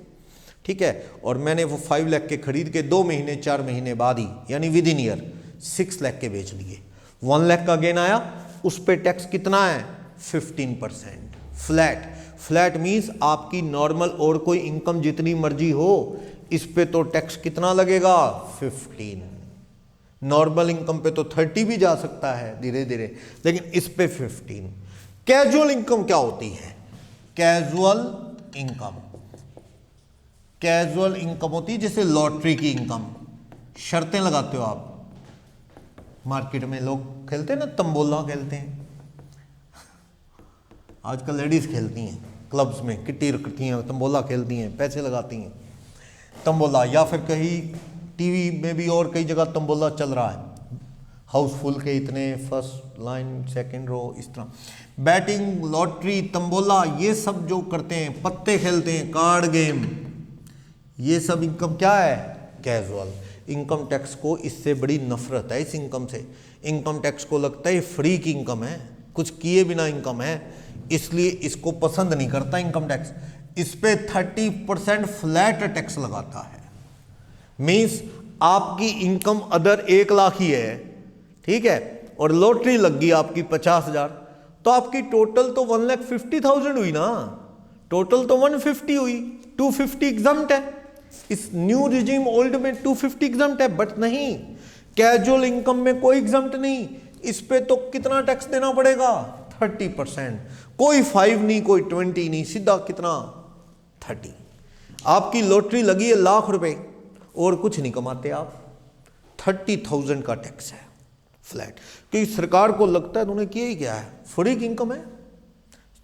ठीक है, और मैंने वो 5 लाख के खरीद के 2 महीने 4 महीने बाद ही, यानी विद इन ईयर 6 लाख के बेच लिए, 1 लाख का गेन आया, उस पे टैक्स कितना है, 15% फ्लैट। फ्लैट मीन्स आपकी नॉर्मल और कोई इनकम जितनी मर्जी हो, इस पे तो टैक्स कितना लगेगा, 15। नॉर्मल इनकम पे तो 30 भी जा सकता है धीरे धीरे, लेकिन इस पे 15। कैजुअल इनकम क्या होती है, कैजुअल इनकम कैजुअल इनकम होती है जैसे लॉटरी की इनकम, शर्तें लगाते हो आप। मार्केट में लोग खेलते हैं ना, तंबोला खेलते हैं, आजकल लेडीज खेलती हैं क्लब्स में, किट्टी रखती हैं, तंबोला खेलती हैं, पैसे लगाती हैं तंबोला, या फिर कहीं टीवी में भी और कई जगह तंबोला चल रहा है, हाउसफुल के इतने, फर्स्ट लाइन, सेकंड रो, इस तरह बैटिंग, लॉटरी, तंबोला, ये सब जो करते हैं, पत्ते खेलते हैं, कार्ड गेम, ये सब इनकम क्या है? कैजुअल। इनकम टैक्स को इससे बड़ी नफरत है, इस इनकम से। इनकम टैक्स को लगता है फ्री की इनकम है, कुछ किए बिना इनकम है, इसलिए इसको पसंद नहीं करता इनकम टैक्स। इस पे 30% फ्लैट टैक्स लगाता है। मीन्स आपकी इनकम अदर 1 लाख ही है, ठीक है, और लॉटरी लग गई आपकी 50,000, तो आपकी टोटल तो 1,50,000 हुई ना, टोटल तो 150 हुई, 250 एग्जम्प्ट है। इस न्यू रिजीम ओल्ड में 250 एग्जम्प्ट है, बट नहीं, कैजुअल इनकम में कोई एग्जम्प्ट नहीं। इस पे तो कितना टैक्स देना पड़ेगा? 30%। कोई 5 नहीं, कोई 20 नहीं, सीधा कितना? 30। आपकी लॉटरी लगी है लाख रुपए और कुछ नहीं कमाते आप, 30,000 का टैक्स है फ्लैट, क्योंकि सरकार को लगता है उन्होंने किया ही क्या है, फ्री की इनकम है,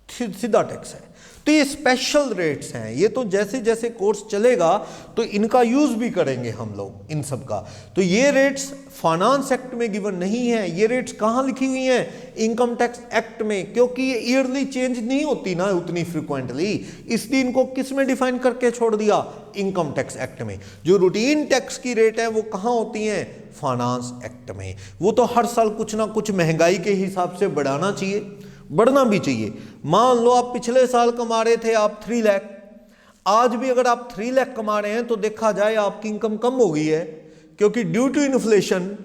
सीधा टैक्स है। तो ये स्पेशल रेट्स हैं, ये तो जैसे जैसे कोर्स चलेगा तो इनका यूज भी करेंगे हम लोग इन सब का। तो ये रेट्स फाइनेंस एक्ट में गिवन नहीं है, ये रेट्स कहाँ लिखी हुई हैं? इनकम टैक्स एक्ट में, क्योंकि ये ईयरली चेंज नहीं होती ना उतनी फ्रिक्वेंटली, इसलिए इनको किस में डिफाइन करके छोड़ दिया? इनकम टैक्स एक्ट में। जो रूटीन टैक्स की रेट है वो कहाँ होती हैं? फाइनेंस एक्ट में। वो तो हर साल कुछ ना कुछ महंगाई के हिसाब से बढ़ाना चाहिए, बढ़ना भी चाहिए। मान लो आप पिछले साल कमा रहे थे आप 3 लाख, आज भी अगर आप 3 लाख कमा रहे हैं तो देखा जाए आपकी इनकम कम हो गई है, क्योंकि ड्यू टू इन्फ्लेशन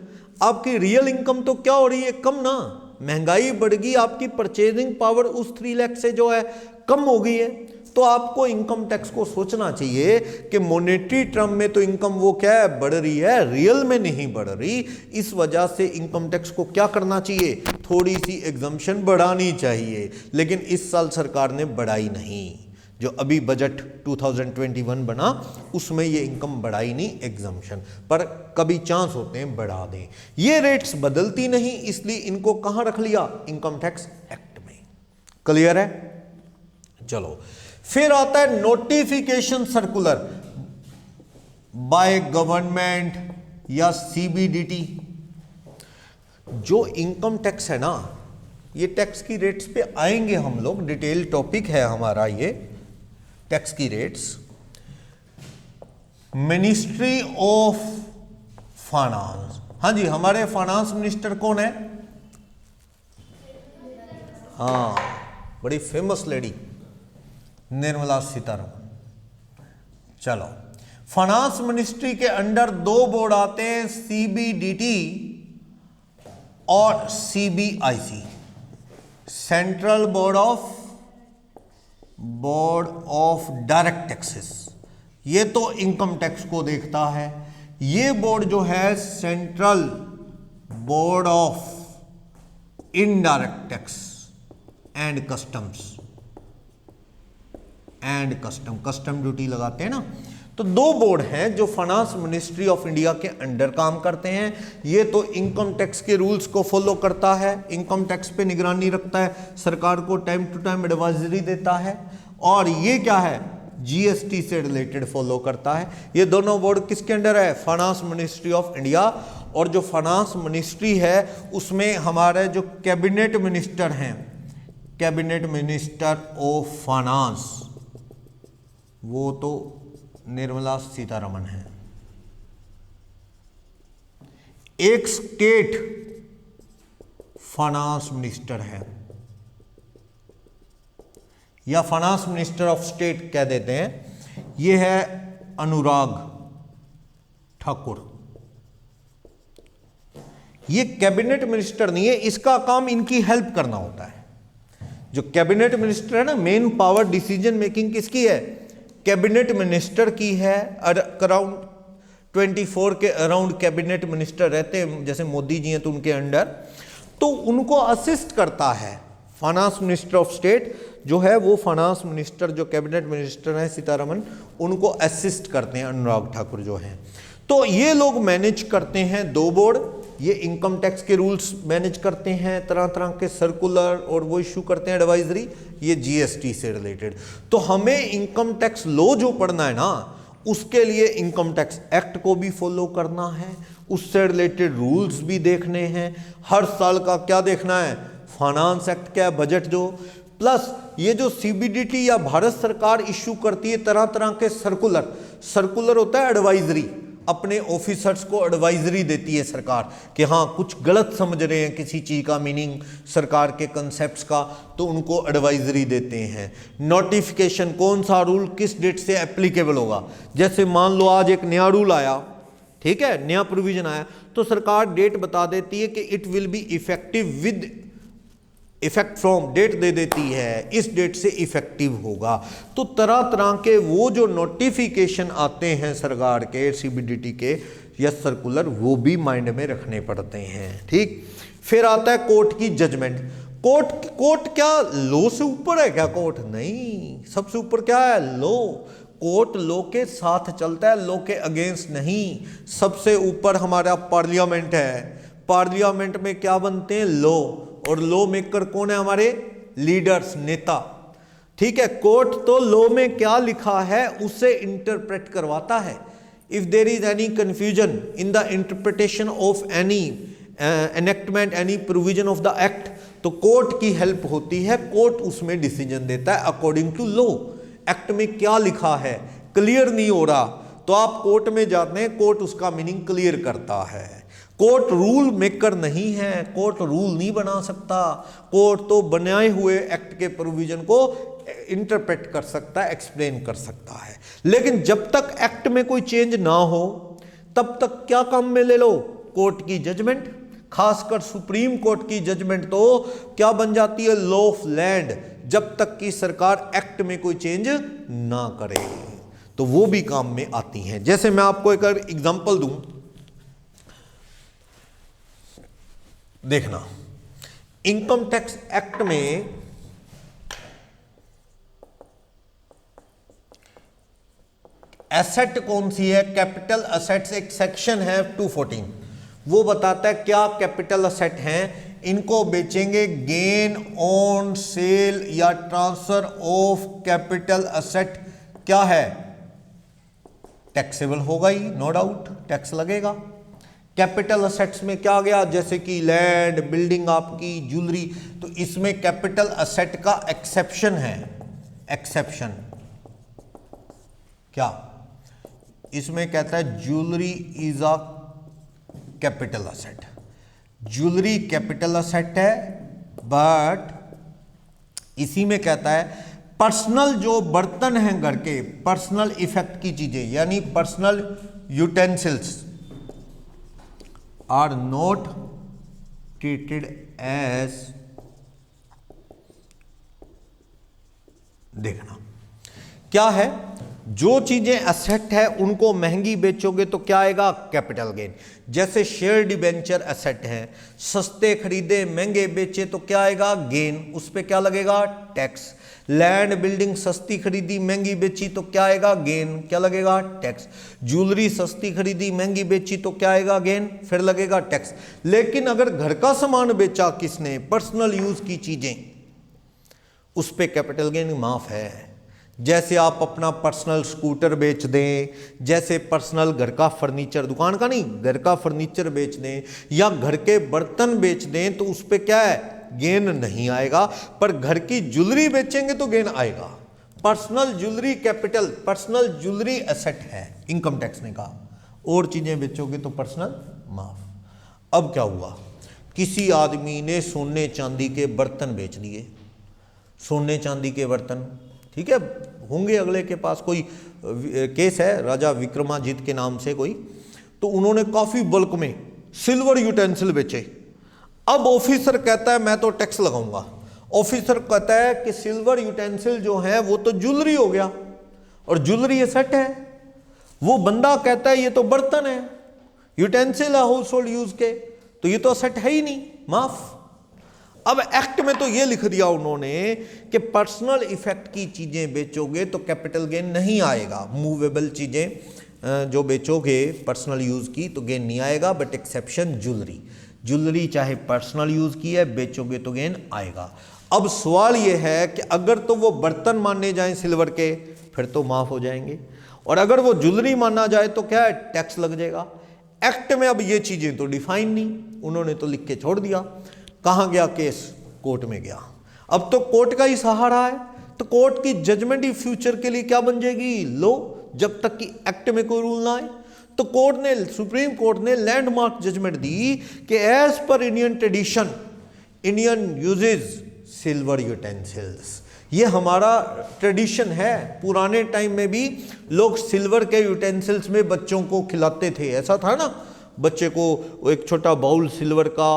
आपकी रियल इनकम तो क्या हो रही है? कम ना, महंगाई बढ़ गई, आपकी परचेजिंग पावर उस 3 लाख से जो है कम हो गई है। तो आपको इनकम टैक्स को सोचना चाहिए कि मॉनेटरी टर्म में तो इनकम वो क्या है? बढ़ रही है, रियल में नहीं बढ़ रही। इस वजह से इनकम टैक्स को क्या करना चाहिए? थोड़ी सी एग्जम्पशन बढ़ानी चाहिए, लेकिन इस साल सरकार ने बढ़ाई नहीं। जो अभी बजट 2021 बना उसमें ये इनकम बढ़ाई नहीं एग्जम्पशन, पर कभी चांस होते हैं बढ़ा दें। ये रेट्स बदलती नहीं, इसलिए इनको कहां रख लिया? इनकम टैक्स एक्ट में। क्लियर है? चलो, फिर आता है नोटिफिकेशन सर्कुलर बाय गवर्नमेंट या सीबीडीटी। जो इनकम टैक्स है ना, ये टैक्स की रेट्स पे आएंगे हम लोग, डिटेल टॉपिक है हमारा ये टैक्स की रेट्स। मिनिस्ट्री ऑफ फाइनेंस, हाँ जी, हमारे फाइनेंस मिनिस्टर कौन है? हाँ, बड़ी फेमस लेडी निर्मला सीतारमण। चलो, फाइनेंस मिनिस्ट्री के अंडर 2 बोर्ड आते हैं, सीबीडीटी और CBIC, central board of direct taxes. ये तो इनकम टैक्स को देखता है। ये बोर्ड जो है central board of indirect tax and custom duty लगाते हैं ना। तो 2 बोर्ड हैं जो फाइनेंस मिनिस्ट्री ऑफ इंडिया के अंडर काम करते हैं। ये तो इनकम टैक्स के रूल्स को फॉलो करता है, इनकम टैक्स पे निगरानी रखता है, सरकार को टाइम टू टाइम एडवाइजरी देता है, और ये क्या है? जीएसटी से रिलेटेड फॉलो करता है। ये दोनों बोर्ड किसके अंडर है? Finance ministry of India. और जो फाइनेंस मिनिस्ट्री है उसमें हमारे जो कैबिनेट मिनिस्टर हैं, कैबिनेट मिनिस्टर ऑफ फाइनेंस, वो तो निर्मला सीतारमण है। एक स्टेट फाइनेंस मिनिस्टर है, या फाइनेंस मिनिस्टर ऑफ स्टेट कह देते हैं, ये है अनुराग ठाकुर। ये कैबिनेट मिनिस्टर नहीं है, इसका काम इनकी हेल्प करना होता है। जो कैबिनेट मिनिस्टर है ना, मेन पावर डिसीजन मेकिंग किसकी है? कैबिनेट मिनिस्टर की है। अराउंड 24 के अराउंड कैबिनेट मिनिस्टर रहते हैं, जैसे मोदी जी हैं तो उनके अंडर, तो उनको असिस्ट करता है फाइनेंस मिनिस्टर ऑफ स्टेट। जो है वो फाइनेंस मिनिस्टर, जो कैबिनेट मिनिस्टर हैं सीतारमन, उनको असिस्ट करते हैं अनुराग ठाकुर जो हैं। तो ये लोग मैनेज करते हैं 2 बोर्ड, ये इनकम टैक्स के रूल्स मैनेज करते हैं, तरह तरह के सर्कुलर, और वो इशू करते हैं एडवाइजरी, ये जीएसटी से रिलेटेड। तो हमें इनकम टैक्स लॉ जो पढ़ना है ना, उसके लिए इनकम टैक्स एक्ट को भी फॉलो करना है, उससे रिलेटेड रूल्स भी देखने हैं, हर साल का क्या देखना है, फाइनेंस एक्ट क्या है, बजट जो, प्लस ये जो सीबीडीटी या भारत सरकार इशू करती है तरह तरह के सर्कुलर, सर्कुलर होता है एडवाइजरी, अपने ऑफिसर्स को एडवाइजरी देती है सरकार कि हाँ कुछ गलत समझ रहे हैं किसी चीज़ का मीनिंग, सरकार के कंसेप्ट्स का, तो उनको एडवाइजरी देते हैं। नोटिफिकेशन, कौन सा रूल किस डेट से एप्लीकेबल होगा, जैसे मान लो आज एक नया रूल आया, ठीक है, नया प्रोविजन आया, तो सरकार डेट बता देती है कि it will be effective with effect from, date दे देती है, इस डेट से इफेक्टिव होगा। तो तरह तरह के वो जो नोटिफिकेशन आते हैं सरकार के, सीबीडीटी के या सर्कुलर, वो भी माइंड में रखने पड़ते हैं, ठीक। फिर आता है कोर्ट की जजमेंट। कोर्ट क्या लॉ से ऊपर है क्या? कोर्ट नहीं, सबसे ऊपर क्या है? लॉ। कोर्ट लॉ के साथ चलता है, लॉ के अगेंस्ट नहीं। सबसे ऊपर हमारा पार्लियामेंट है, पार्लियामेंट में क्या बनते हैं? लॉ, और लॉ मेकर कौन है? हमारे लीडर्स, नेता, ठीक है। कोर्ट तो लॉ में क्या लिखा है उसे इंटरप्रेट करवाता है। If there is any confusion in the interpretation of any enactment, any provision of the act, तो कोर्ट की हेल्प होती है, कोर्ट उसमें डिसीजन देता है अकॉर्डिंग टू लॉ। एक्ट में क्या लिखा है क्लियर नहीं हो रहा, तो आप कोर्ट में जाते हैं, कोर्ट उसका मीनिंग क्लियर करता है। कोर्ट रूल मेकर नहीं है, कोर्ट रूल नहीं बना सकता, कोर्ट तो बनाए हुए एक्ट के प्रोविजन को इंटरप्रेट कर सकता है, एक्सप्लेन कर सकता है। लेकिन जब तक एक्ट में कोई चेंज ना हो तब तक क्या काम में ले लो? कोर्ट की जजमेंट, खासकर सुप्रीम कोर्ट की जजमेंट तो क्या बन जाती है? लॉ ऑफ लैंड, जब तक कि सरकार एक्ट में कोई चेंज ना करे, तो वो भी काम में आती हैं। जैसे मैं आपको एक एग्जांपल दूं, देखना, इनकम टैक्स एक्ट में एसेट कौन सी है? कैपिटल असेट्स, एक सेक्शन है 214, वो बताता है क्या कैपिटल असेट हैं, इनको बेचेंगे, गेन ऑन सेल या ट्रांसफर ऑफ कैपिटल असेट क्या है? टैक्सेबल होगा ही, नो डाउट, टैक्स लगेगा। कैपिटल असेट्स में क्या आ गया? जैसे कि लैंड, बिल्डिंग आपकी, ज्वेलरी, तो इसमें कैपिटल असेट का एक्सेप्शन है। एक्सेप्शन क्या? इसमें कहता है jewellery is a capital asset, jewellery capital asset है, बट इसी में कहता है पर्सनल जो बर्तन हैं घर के, पर्सनल इफेक्ट की चीजें, यानी personal utensils are not treated as, देखना क्या है, जो चीजें एसेट है उनको महंगी बेचोगे तो क्या आएगा? Capital gain. जैसे शेयर डिबेंचर एसेट है, सस्ते खरीदे महंगे बेचे तो क्या आएगा? गेन, उस पे क्या लगेगा? टैक्स। लैंड बिल्डिंग सस्ती खरीदी महंगी बेची तो क्या आएगा? गेन, क्या लगेगा? टैक्स। ज्वेलरी सस्ती खरीदी महंगी बेची तो क्या आएगा? गेन, फिर लगेगा टैक्स। लेकिन अगर घर का सामान बेचा किसने, पर्सनल यूज की चीजें, उस पे कैपिटल गेन माफ है। जैसे आप अपना पर्सनल स्कूटर बेच दें, जैसे पर्सनल घर का फर्नीचर, दुकान का नहीं, घर का फर्नीचर बेच दें या घर के बर्तन बेच दें, तो उस पे क्या है? गेन नहीं आएगा। पर घर की ज्वेलरी बेचेंगे तो गेन आएगा। Personal jewellery capital, personal jewellery asset है, इनकम टैक्स ने कहा। और चीजें बेचोगे तो पर्सनल माफ। अब क्या हुआ? किसी आदमी ने सोने चांदी के बर्तन बेच दिए, सोने चांदी के बर्तन, ठीक है, होंगे अगले के पास कोई केस है राजा विक्रमाजित के नाम से कोई, तो उन्होंने काफी बल्क में सिल्वर यूटेंसिल बेचे। अब ऑफिसर कहता है मैं तो टैक्स लगाऊंगा। ऑफिसर कहता है कि सिल्वर यूटेंसिल जो है वो तो ज्वेलरी हो गया और ज्वेलरी एसेट है। वो बंदा कहता है ये तो बर्तन है, यूटेंसिल है हाउस होल्ड यूज के, तो ये तो एसेट है ही नहीं, माफ। अब एक्ट में तो ये लिख दिया उन्होंने कि पर्सनल इफेक्ट की चीजें बेचोगे तो कैपिटल गेन नहीं आएगा, मूवेबल चीजें जो बेचोगे पर्सनल यूज की तो गेन नहीं आएगा, बट एक्सेप्शन ज्वेलरी, ज्वेलरी चाहे पर्सनल यूज की है बेचोगे तो गेन आएगा। अब सवाल ये है कि अगर तो वो बर्तन माने जाएं सिल्वर के फिर तो माफ हो जाएंगे, और अगर वो ज्वेलरी माना जाए तो क्या है, टैक्स लग जाएगा। एक्ट में अब ये चीजें तो डिफाइन नहीं, उन्होंने तो लिख के छोड़ दिया। कहां गया केस, कोर्ट में गया। अब तो कोर्ट का ही सहारा है, तो कोर्ट की जजमेंट ही फ्यूचर के लिए क्या बन जाएगी, लो, जब तक कि एक्ट में कोई रूल ना आए। तो कोर्ट ने, सुप्रीम कोर्ट ने लैंडमार्क जजमेंट दी कि as per Indian tradition Indian usages silver utensils, ये हमारा ट्रेडिशन है, पुराने टाइम में भी लोग सिल्वर के यूटेंसिल्स में बच्चों को खिलाते थे। ऐसा था ना, बच्चे को एक छोटा बाउल सिल्वर का,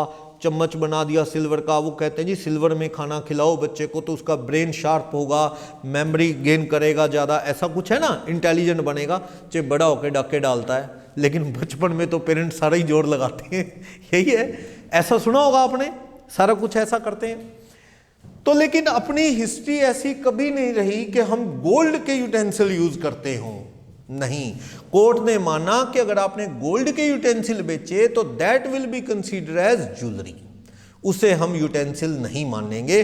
चम्मच बना दिया सिल्वर का, वो कहते हैं जी सिल्वर में खाना खिलाओ बच्चे को तो उसका ब्रेन शार्प होगा, मेमोरी गेन करेगा ज़्यादा, ऐसा कुछ है ना, इंटेलिजेंट बनेगा। चाहे बड़ा होकर डाके डालता है, लेकिन बचपन में तो पेरेंट्स सारा ही जोर लगाते हैं, यही है, ऐसा सुना होगा आपने, सारा कुछ ऐसा करते हैं। तो लेकिन अपनी हिस्ट्री ऐसी कभी नहीं रही कि हम गोल्ड के यूटेंसिल यूज करते हों, नहीं। कोर्ट ने माना कि अगर आपने गोल्ड के यूटेंसिल बेचे तो that will be consider as jewellery, उसे हम यूटेंसिल नहीं मानेंगे।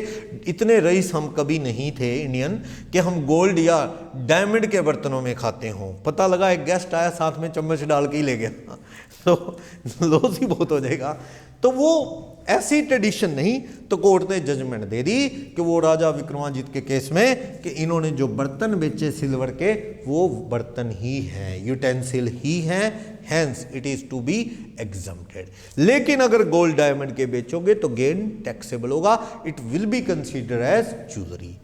इतने रईस हम कभी नहीं थे इंडियन कि हम गोल्ड या डायमंड के बर्तनों में खाते हों। पता लगा एक गेस्ट आया साथ में चम्मच डाल के ही ले गया तो लॉस ही बहुत हो जाएगा। तो वो ऐसी ट्रेडिशन नहीं, तो कोर्ट ने जजमेंट दे दी कि वो राजा विक्रमादित्य के केस में कि इन्होंने जो बर्तन बेचे सिल्वर के वो बर्तन ही हैं, यूटेंसिल ही हैं, hence it is to be exempted. लेकिन अगर गोल्ड डायमंड के बेचोगे तो गेन टैक्सेबल होगा, it will be consider as jewellery.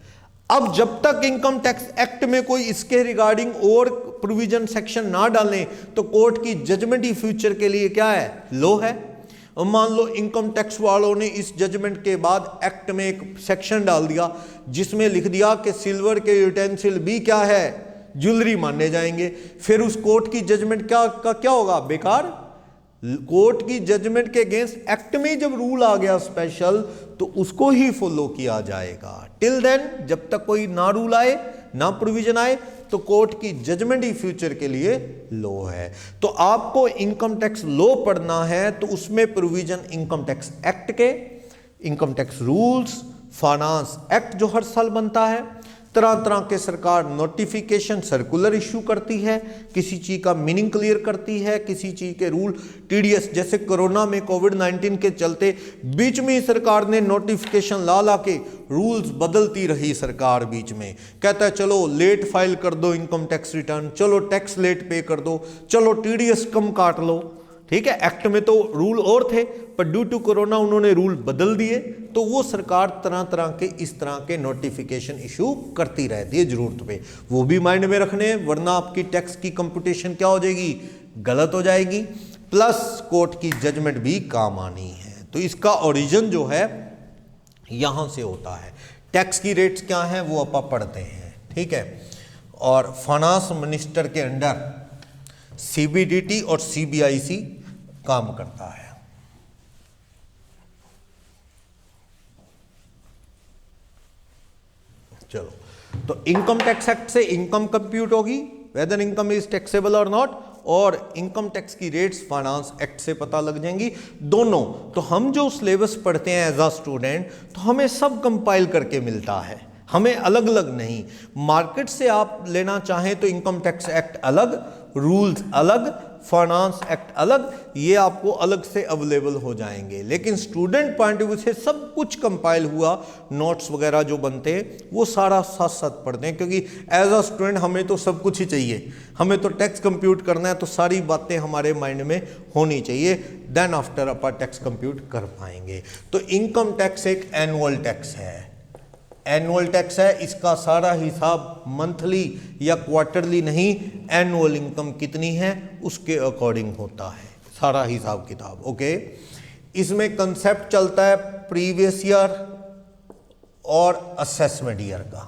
अब जब तक इनकम टैक्स एक्ट में कोई इसके रिगार्डिंग और प्रोविजन सेक्शन ना डालें तो कोर्ट की जजमेंट ही फ्यूचर के लिए क्या है, लो है। और मान लो इनकम टैक्स वालों ने इस जजमेंट के बाद एक्ट में एक सेक्शन डाल दिया जिसमें लिख दिया कि सिल्वर के यूटेंसिल भी क्या है, ज्वेलरी माने जाएंगे, फिर उस कोर्ट की जजमेंट क्या होगा, बेकार। कोर्ट की जजमेंट के अगेंस्ट एक्ट में जब रूल आ गया स्पेशल तो उसको ही फॉलो किया जाएगा। टिल देन, जब तक कोई ना रूल आए ना प्रोविजन आए तो कोर्ट की जजमेंट ही फ्यूचर के लिए लॉ है। तो आपको इनकम टैक्स लॉ पढ़ना है तो उसमें प्रोविजन इनकम टैक्स एक्ट के, income tax rules, finance act जो हर साल बनता है, तरह तरह के सरकार नोटिफिकेशन सर्कुलर इशू करती है, किसी चीज़ का मीनिंग क्लियर करती है, किसी चीज़ के रूल टीडीएस, जैसे कोरोना में कोविड-19 के चलते बीच में ही सरकार ने नोटिफिकेशन ला के रूल्स बदलती रही सरकार, बीच में कहता है चलो लेट फाइल कर दो इनकम टैक्स रिटर्न, चलो टैक्स लेट पे कर दो, चलो टीडीएस कम काट लो, ठीक है। एक्ट में तो रूल और थे पर ड्यू टू कोरोना उन्होंने रूल बदल दिए, तो वो सरकार तरह तरह के इस तरह के नोटिफिकेशन इशू करती रहती है जरूरत पे, वो भी माइंड में रखने हैं, वरना आपकी टैक्स की कंप्यूटेशन क्या हो जाएगी, गलत हो जाएगी। प्लस कोर्ट की जजमेंट भी काम आनी है। तो इसका ओरिजिन जो है यहां से होता है। टैक्स की रेट्स क्या हैं वो आप पढ़ते हैं, ठीक है। और फाइनेंस मिनिस्टर के अंडर सीबीडीटी और सीबीआईसी काम करता है। चलो, तो इनकम टैक्स एक्ट से इनकम कंप्यूट होगी, वेदर इनकम इज टैक्सेबल और नॉट, और इनकम टैक्स की रेट्स फाइनेंस एक्ट से पता लग जाएंगी दोनों। तो हम जो सिलेबस पढ़ते हैं एज अ स्टूडेंट तो हमें सब कंपाइल करके मिलता है, हमें अलग अलग नहीं। मार्केट से आप लेना चाहें तो इनकम टैक्स एक्ट अलग, रूल्स अलग, फाइनेंस एक्ट अलग, ये आपको अलग से अवेलेबल हो जाएंगे। लेकिन स्टूडेंट पॉइंट ऑफ व्यू से सब कुछ कंपाइल हुआ, नोट्स वगैरह जो बनते हैं वो सारा साथ साथ पढ़ते हैं, क्योंकि एज अ स्टूडेंट हमें तो सब कुछ ही चाहिए, हमें तो टैक्स कंप्यूट करना है तो सारी बातें हमारे माइंड में होनी चाहिए, देन आफ्टर अपन टैक्स कंप्यूट कर पाएंगे। तो इनकम टैक्स एक एनुअल टैक्स है, एनुअल टैक्स है, इसका सारा हिसाब मंथली या क्वार्टरली नहीं, एनुअल इनकम कितनी है उसके अकॉर्डिंग होता है सारा हिसाब किताब, ओके। इसमें कंसेप्ट चलता है प्रीवियस ईयर और असेसमेंट ईयर का।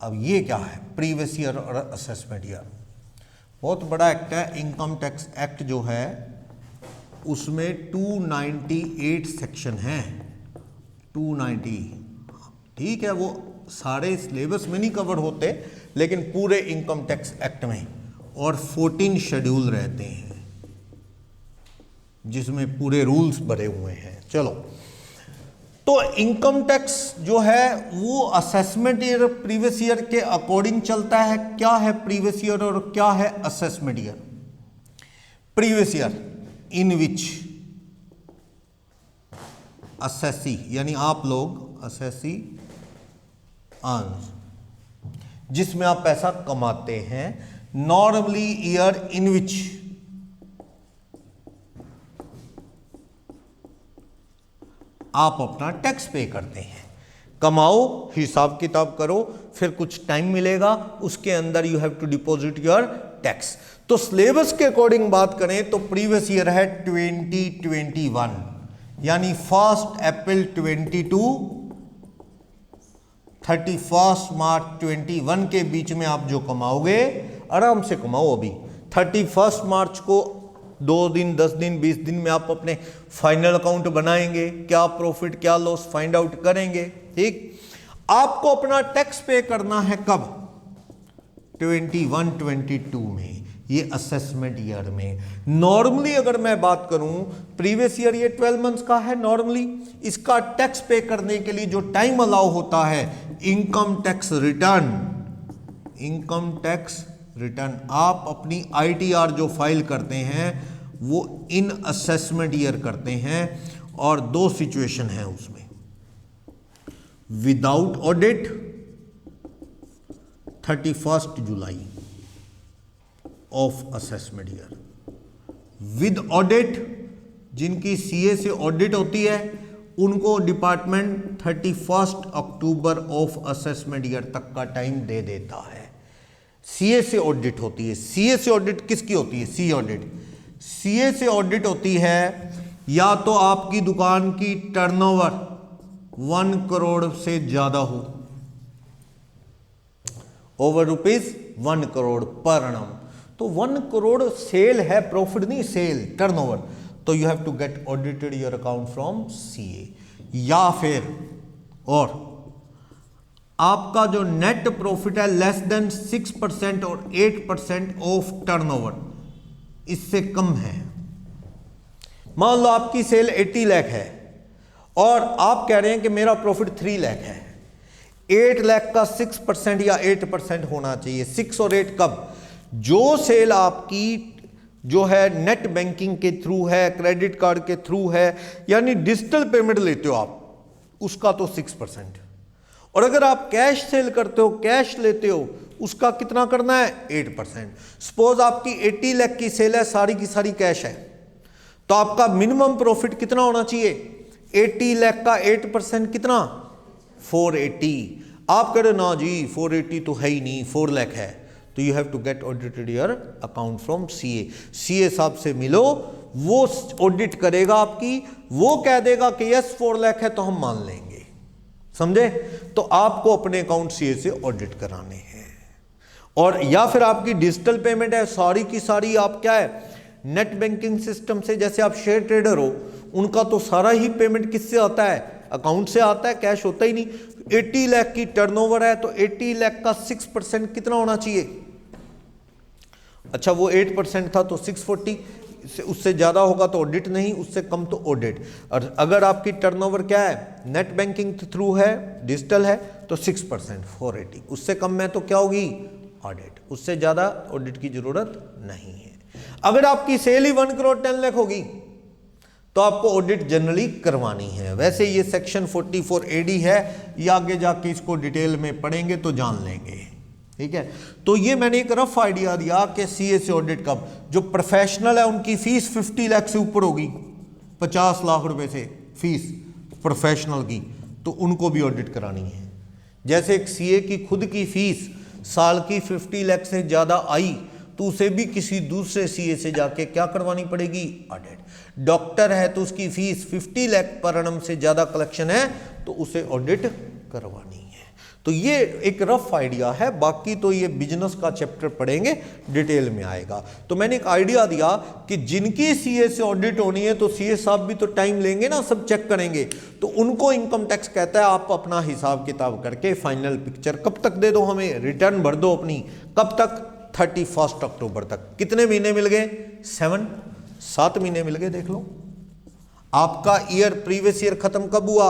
अब ये क्या है प्रीवियस ईयर और असेसमेंट ईयर, बहुत बड़ा एक्ट है। इनकम टैक्स एक्ट जो है उसमें 298 सेक्शन हैं, 290। ठीक है, वो सारे सिलेबस में नहीं कवर होते, लेकिन पूरे इनकम टैक्स एक्ट में, और 14 शेड्यूल रहते हैं जिसमें पूरे रूल्स भरे हुए हैं। चलो, तो इनकम टैक्स जो है वो असेसमेंट ईयर प्रीवियस ईयर के अकॉर्डिंग चलता है। क्या है प्रीवियस ईयर और क्या है assessment year? Previous year in which assessee, यानी आप लोग असेसी अर्न्स, जिसमें आप पैसा कमाते हैं। नॉर्मली ईयर इन विच आप अपना टैक्स पे करते हैं। कमाओ, हिसाब किताब करो, फिर कुछ टाइम मिलेगा, उसके अंदर you have to deposit your tax. तो सिलेबस के अकॉर्डिंग बात करें तो प्रीवियस ईयर है 2021, यानी 1 अप्रैल 22 31 मार्च 21 के बीच में आप जो कमाओगे, आराम से कमाओ। अभी 31 मार्च को 2 दिन, 10 दिन, 20 दिन में आप अपने फाइनल अकाउंट बनाएंगे, क्या प्रॉफिट क्या लॉस फाइंड आउट करेंगे। ठीक, आपको अपना टैक्स पे करना है कब? 21-22 में, ये असेसमेंट ईयर में। नॉर्मली अगर मैं बात करूं, प्रीवियस ईयर ये 12 मंथ्स का है नॉर्मली। इसका टैक्स पे करने के लिए जो टाइम अलाउ होता है, income tax return, income tax return, आप अपनी ITR जो फाइल करते हैं वो इन असेसमेंट ईयर करते हैं। और 2 सिचुएशन है उसमें, without audit 31 July of assessment year, with audit जिनकी CA से ऑडिट होती है उनको department 31 October of assessment year तक का टाइम दे देता है। CA से ऑडिट होती है। CA से ऑडिट किसकी होती है? CA ऑडिट, CA से ऑडिट होती है या तो आपकी दुकान की टर्नओवर 1 करोड़ से ज्यादा हो, ओवर ₹1 करोड़ पर annum। तो 1 करोड़ सेल है, प्रॉफिट नहीं, सेल, टर्नओवर, तो you have to get audited your account from CA। या फिर और आपका जो नेट प्रॉफिट है लेस देन 6% और 8% ऑफ टर्नओवर, इससे कम है। मान लो आपकी सेल 80 लाख है और आप कह रहे हैं कि मेरा प्रॉफिट 3 लाख है, 8 लाख का 6% या 8% होना चाहिए। 6 और 8 कब? जो सेल आपकी जो है नेट बैंकिंग के थ्रू है, क्रेडिट कार्ड के थ्रू है, यानी डिजिटल पेमेंट लेते हो आप, उसका तो 6%। और अगर आप कैश सेल करते हो, कैश लेते हो, उसका कितना करना है? 8%। सपोज आपकी 80 लाख की सेल है, सारी की सारी कैश है, तो आपका मिनिमम प्रॉफिट कितना होना चाहिए? 80 लाख का 8% कितना? 480। आप कह रहे ना जी 480 तो है ही नहीं, 4 लाख है, तो you have to get audited your account from CA। CA साहब से मिलो, वो ऑडिट करेगा आपकी, वो कह देगा कि यस 4 लाख है तो हम मान लेंगे। समझे? तो आपको अपने अकाउंट CA से ऑडिट कराने हैं। और या फिर आपकी डिजिटल पेमेंट है, सारी की सारी आप क्या है, नेट बैंकिंग सिस्टम से, जैसे आप शेयर ट्रेडर हो, उनका तो सारा ही पेमेंट किससे आता है? अकाउंट से आता है, कैश होता ही नहीं। 80 लाख की टर्नओवर है तो 80 लाख का 6% कितना होना चाहिए? अच्छा, वो 8% था तो 640, उससे ज़्यादा होगा तो ऑडिट नहीं, उससे कम तो ऑडिट। और अगर आपकी टर्नओवर क्या है, नेट बैंकिंग के थ्रू है, डिजिटल है, तो 6% 480, उससे कम में तो क्या होगी? ऑडिट। उससे ज़्यादा ऑडिट की जरूरत नहीं है। अगर आपकी सेल ही 1 करोड़ 10 लाख होगी तो आपको ऑडिट जनरली करवानी है। वैसे ये सेक्शन 44 AD है, ये आगे जाके इसको डिटेल में पढ़ेंगे तो जान लेंगे। ठीक है, तो ये मैंने एक रफ आइडिया दिया कि CA से ऑडिट कब। जो प्रोफेशनल है उनकी फीस 50 लाख से ऊपर होगी, 50 लाख रुपए से फीस प्रोफेशनल की, तो उनको भी ऑडिट करानी है। जैसे एक CA की खुद की फीस साल की 50 लाख से ज़्यादा आई तो उसे भी किसी दूसरे CA से जाके क्या करवानी पड़ेगी? ऑडिट। डॉक्टर है तो उसकी फीस 50 लाख पर annum से ज़्यादा कलेक्शन है तो उसे ऑडिट करवानी है। तो ये एक रफ आइडिया है, बाकी तो ये बिजनेस का चैप्टर पढ़ेंगे, डिटेल में आएगा। तो मैंने एक आइडिया दिया कि जिनकी सीए से ऑडिट होनी है तो सीए साहब भी तो टाइम लेंगे ना, सब चेक करेंगे, तो उनको इनकम टैक्स कहता है आप अपना हिसाब किताब करके फाइनल पिक्चर कब तक दे दो, हमें रिटर्न भर दो अपनी, कब तक, 31 अक्टूबर तक। कितने महीने मिल गए, 7 महीने मिल गए। देख लो आपका ईयर, प्रीवियस ईयर खत्म कब हुआ,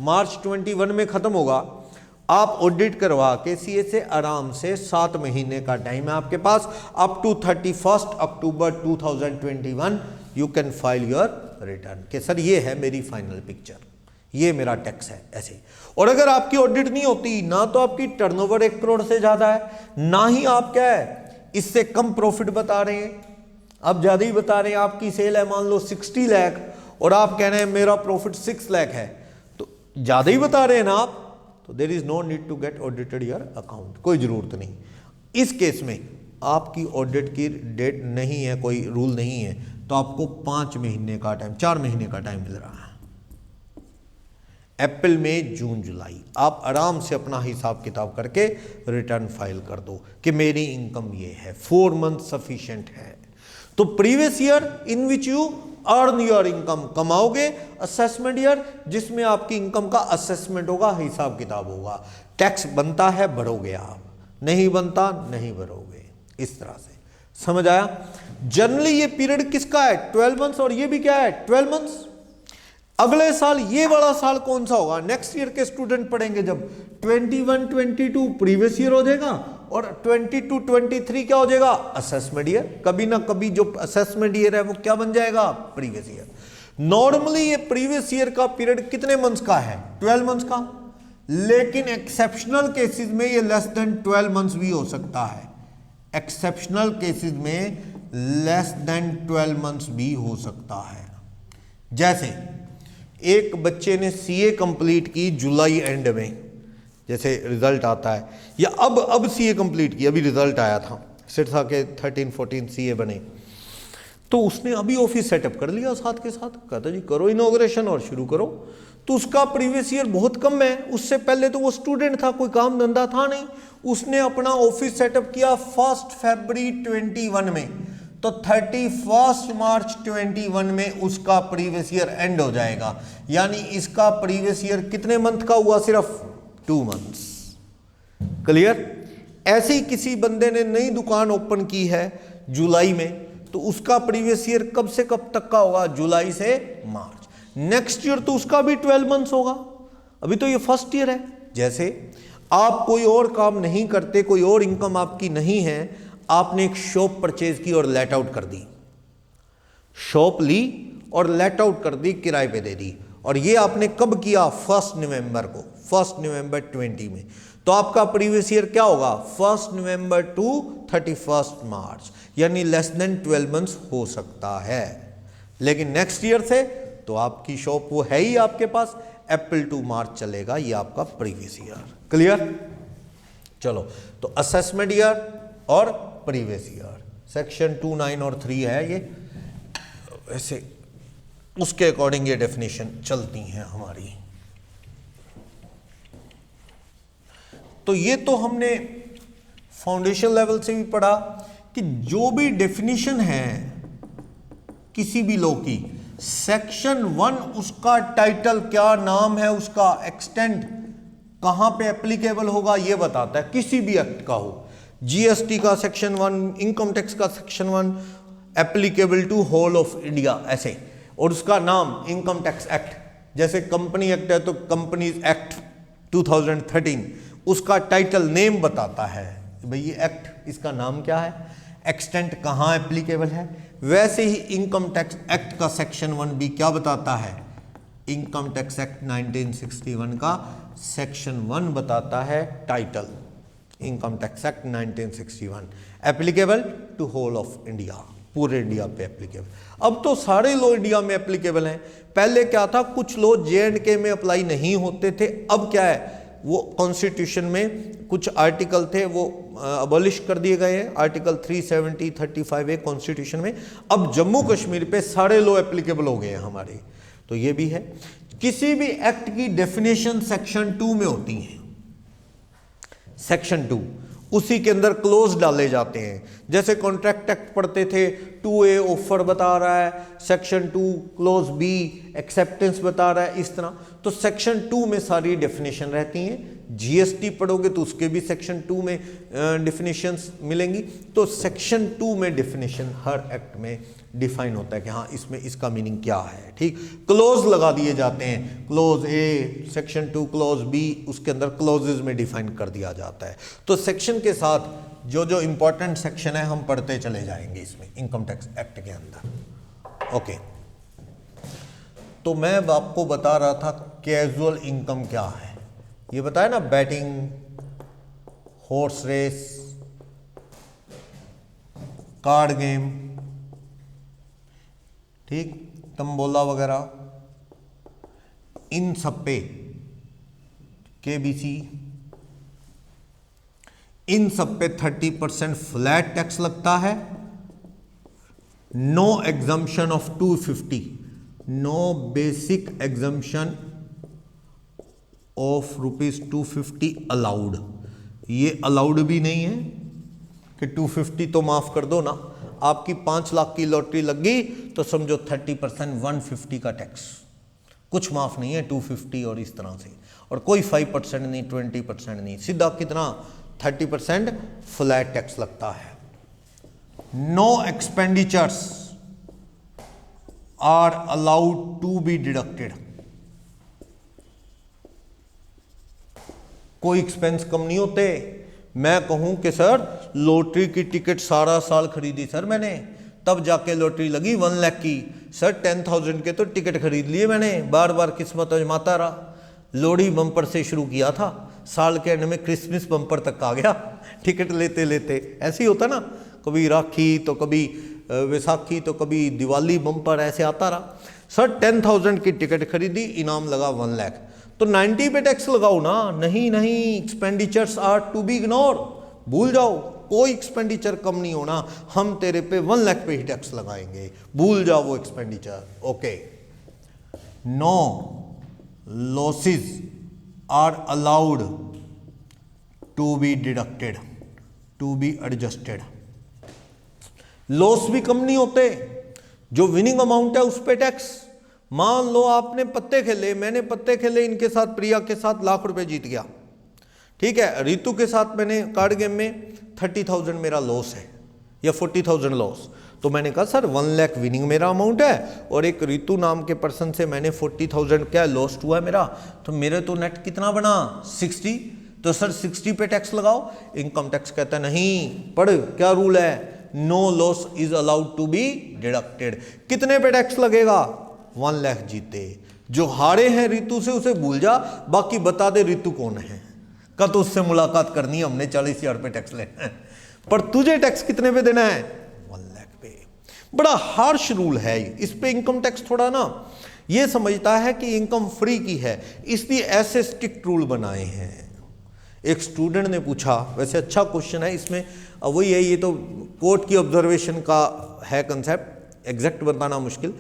मार्च 21 में खत्म होगा। आप ऑडिट करवा के सीए से आराम से 7 महीने का टाइम है आपके पास, up to 31 October 2021 you can file your return कि सर ये है मेरी फाइनल पिक्चर, ये मेरा टैक्स है, ऐसे। और अगर आपकी ऑडिट नहीं होती ना, तो आपकी टर्नओवर 1 करोड़ से ज्यादा है, ना ही आप क्या है इससे कम प्रॉफिट बता रहे हैं, आप ज्यादा ही बता रहे हैं। आपकी सेल है मान लो 60 लाख और आप कह रहे हैं मेरा प्रॉफिट 6 लाख है, तो ज्यादा ही बता रहे हैं ना आप, तो there is no need to get audited your account, कोई जरूरत नहीं। इस केस में आपकी ऑडिट की डेट नहीं है, कोई रूल नहीं है, तो आपको 5 महीने का टाइम, 4 महीने का टाइम मिल रहा है। अप्रैल, मई, जून, जुलाई आप आराम से अपना हिसाब किताब करके रिटर्न फाइल कर दो कि मेरी इनकम ये है, 4 मंथ सफिशिएंट है। तो previous year in which you earn your income, कमाओगे, असेसमेंट ईयर जिसमें आपकी इनकम का असेसमेंट होगा, हिसाब किताब होगा। टैक्स बनता है भरोगे आप, नहीं बनता नहीं भरोगे, इस तरह से। समझ आया? जनरली ये पीरियड किसका है, 12 मंथ्स, और ये भी क्या है 12 मंथ्स। अगले साल ये वाला साल कौन सा होगा, नेक्स्ट ईयर के स्टूडेंट पढ़ेंगे जब 21-22 प्रीवियस ईयर हो जाएगा और 22-23 क्या हो जाएगा, असेसमेंट ईयर। कभी ना कभी जो असेसमेंट ईयर है वो क्या बन जाएगा, प्रीवियस ईयर। नॉर्मली ये प्रीवियस ईयर का पीरियड कितने मंथ्स का है, 12 मंथ्स का, लेकिन एक्सेप्शनल केसेस में ये लेस देन 12 मंथ्स भी हो सकता है। एक्सेप्शनल केसेस में लेस देन 12 मंथ्स भी हो सकता है। जैसे एक बच्चे ने सीए कंप्लीट की जुलाई एंड में, जैसे रिजल्ट आता है, या अब सीए कंप्लीट की, अभी रिजल्ट आया था, सिरसा के 13-14 सीए बने, तो उसने अभी ऑफिस सेटअप कर लिया साथ के साथ, कहता जी करो इनॉग्रेशन और शुरू करो। तो उसका प्रीवियस ईयर बहुत कम है, उससे पहले तो वो स्टूडेंट था, कोई काम धंधा था नहीं, उसने अपना ऑफिस सेटअप किया 1 फरवरी 21 में, तो 31 मार्च 21 में उसका प्रीवियस ईयर एंड हो जाएगा। यानी इसका प्रीवियस ईयर कितने मंथ का हुआ, सिर्फ 2 मंथ्स। क्लियर? ऐसे ही किसी बंदे ने नई दुकान ओपन की है जुलाई में, तो उसका प्रीवियस ईयर कब से कब तक का होगा, जुलाई से मार्च। नेक्स्ट ईयर तो उसका भी 12 मंथ्स होगा, अभी तो ये फर्स्ट ईयर है। जैसे आप कोई और काम नहीं करते, कोई और इनकम आपकी नहीं है, आपने एक शॉप परचेज की और लेट आउट कर दी, शॉप ली और लेट आउट कर दी, किराए पे दे दी, और ये आपने कब किया, 1 नवंबर को, 1 नवंबर 20 में, तो आपका प्रीवियस ईयर क्या होगा, 1 नवंबर टू 31 मार्च, यानी लेस देन 12 मंथ्स हो सकता है। लेकिन नेक्स्ट ईयर से तो आपकी शॉप वो है ही आपके पास, अप्रैल टू मार्च चलेगा, ये आपका प्रीवियस ईयर। क्लियर? चलो, तो असेसमेंट ईयर और प्रीवियस ईयर, सेक्शन 2, 9 और 3 है ये, ऐसे उसके अकॉर्डिंग ये डेफिनेशन चलती हैं हमारी। तो ये तो हमने फाउंडेशन लेवल से भी पढ़ा कि जो भी डेफिनेशन है किसी भी लॉ की, सेक्शन 1 उसका टाइटल क्या नाम है, उसका एक्सटेंट कहां पे एप्लीकेबल होगा ये बताता है, किसी भी एक्ट का हो। जीएसटी का सेक्शन 1, इनकम टैक्स का section 1 applicable to whole of India, ऐसे, और उसका नाम इनकम टैक्स एक्ट, जैसे कंपनी एक्ट है तो कंपनीज एक्ट 2013, उसका टाइटल नेम बताता है भाई ये एक्ट, इसका नाम क्या है, एक्सटेंट कहाँ एप्लीकेबल है। वैसे ही इनकम टैक्स एक्ट का सेक्शन 1 भी क्या बताता है, इनकम टैक्स एक्ट 1961 का सेक्शन 1 बताता है title, income tax act 1961 applicable to whole of India, पूरे इंडिया पे एप्लीकेबल। अब तो सारे लॉ इंडिया में एप्लीकेबल हैं। पहले क्या था, कुछ लॉ J&K में अप्लाई नहीं होते थे, अब क्या है, वो कॉन्स्टिट्यूशन में कुछ आर्टिकल थे वो अबॉलिश कर दिए गए हैं, आर्टिकल 370, 35A कॉन्स्टिट्यूशन में। अब जम्मू कश्मीर पे सारे लॉ एप्लीकेबल हो गए हैं हमारे, तो ये भी है। किसी भी एक्ट की डेफिनेशन सेक्शन 2 में होती है, सेक्शन 2, उसी के अंदर क्लोज डाले जाते हैं। जैसे कॉन्ट्रैक्ट एक्ट पढ़ते थे, 2A ऑफर बता रहा है, सेक्शन 2 क्लोज B एक्सेप्टेंस बता रहा है, इस तरह। तो सेक्शन 2 में सारी डेफिनेशन रहती हैं। GST पढ़ोगे तो उसके भी सेक्शन 2 में डेफिनेशंस मिलेंगी। तो सेक्शन 2 में डेफिनेशन हर एक्ट में डिफाइन होता है कि हाँ इसमें इसका मीनिंग क्या है, ठीक। क्लोज लगा दिए जाते हैं, close A section 2 close B, उसके अंदर क्लोजेज में डिफाइन कर दिया जाता है। तो सेक्शन के साथ जो जो इंपॉर्टेंट सेक्शन है हम पढ़ते चले जाएंगे इसमें इनकम टैक्स एक्ट के अंदर। ओके, तो मैं आपको बता रहा था कैजुअल इनकम क्या है। ये बताया ना, betting, horse race, card game, ठीक, तंबोला वगैरह, इन सब पे KBC, इन सब पे 30% फ्लैट टैक्स लगता है। No exemption of 250, no basic exemption of ₹250 allowed. ये अलाउड भी नहीं है कि 250 तो माफ कर दो ना, आपकी 5 लाख की लॉटरी लग गई तो समझो 30% 150 का टैक्स, कुछ माफ नहीं है 250 और इस तरह से, और कोई 5% नहीं, 20% नहीं, सीधा कितना 30% फ्लैट टैक्स लगता है। No expenditures are allowed to be deducted, कोई एक्सपेंस कम नहीं होते। मैं कहूं कि सर लॉटरी की टिकट सारा साल खरीदी सर मैंने, तब जाके लॉटरी लगी 1 लाख की, सर 10,000 के तो टिकट खरीद लिए मैंने, बार बार किस्मत आजमाता रहा। लोहड़ी बम्पर से शुरू किया था, साल के एंड में क्रिसमस बम्पर तक आ गया टिकट लेते लेते। ऐसे ही होता ना, कभी राखी तो कभी वैसाखी तो कभी दिवाली बम्पर, ऐसे आता रहा। सर 10,000 की टिकट खरीदी, इनाम लगा 1 लाख, तो 90 पे टैक्स लगाओ ना। नहीं नहीं, expenditures are to be ignore, भूल जाओ, कोई एक्सपेंडिचर कम नहीं होना, हम तेरे पे 1 लाख पे ही टैक्स लगाएंगे, भूल जाओ वो expenditure. Okay, no losses are allowed to be deducted, to be adjusted. Loss भी कम नहीं होते, जो विनिंग अमाउंट है उस पे टैक्स। मान लो आपने पत्ते खेले, मैंने पत्ते खेले इनके साथ, प्रिया के साथ, लाख रुपए जीत गया, ठीक है। रितु के साथ मैंने कार्ड गेम में 30,000 मेरा लॉस है या 40,000 लॉस, तो मैंने कहा सर 1 लाख विनिंग मेरा अमाउंट है और एक रितु नाम के पर्सन से मैंने 40,000 क्या लॉस्ट हुआ है मेरा, तो मेरे तो नेट कितना बना 60, तो सर 60 पे टैक्स लगाओ। इनकम टैक्स कहता नहीं, पढ़ क्या रूल है, no loss is allowed to be deducted. कितने पे टैक्स लगेगा, 1 लाख जीते। जो हारे हैं रितु से उसे भूल जा, बाकी बता दे रितु कौन है, का तो उससे मुलाकात करनी है, हमने 40,000 पे टैक्स लेना है, पर तुझे टैक्स कितने पे देना है, 1 लाख पे। बड़ा हार्श रूल है इस पे। इनकम टैक्स थोड़ा ना ये समझता है कि इनकम फ्री की है, इसलिए ऐसे स्ट्रिक्ट रूल बनाए हैं। एक स्टूडेंट ने पूछा, वैसे अच्छा क्वेश्चन है इसमें, वही है, ये तो कोर्ट की ऑब्जर्वेशन का है कंसेप्ट, एग्जैक्ट बताना मुश्किल।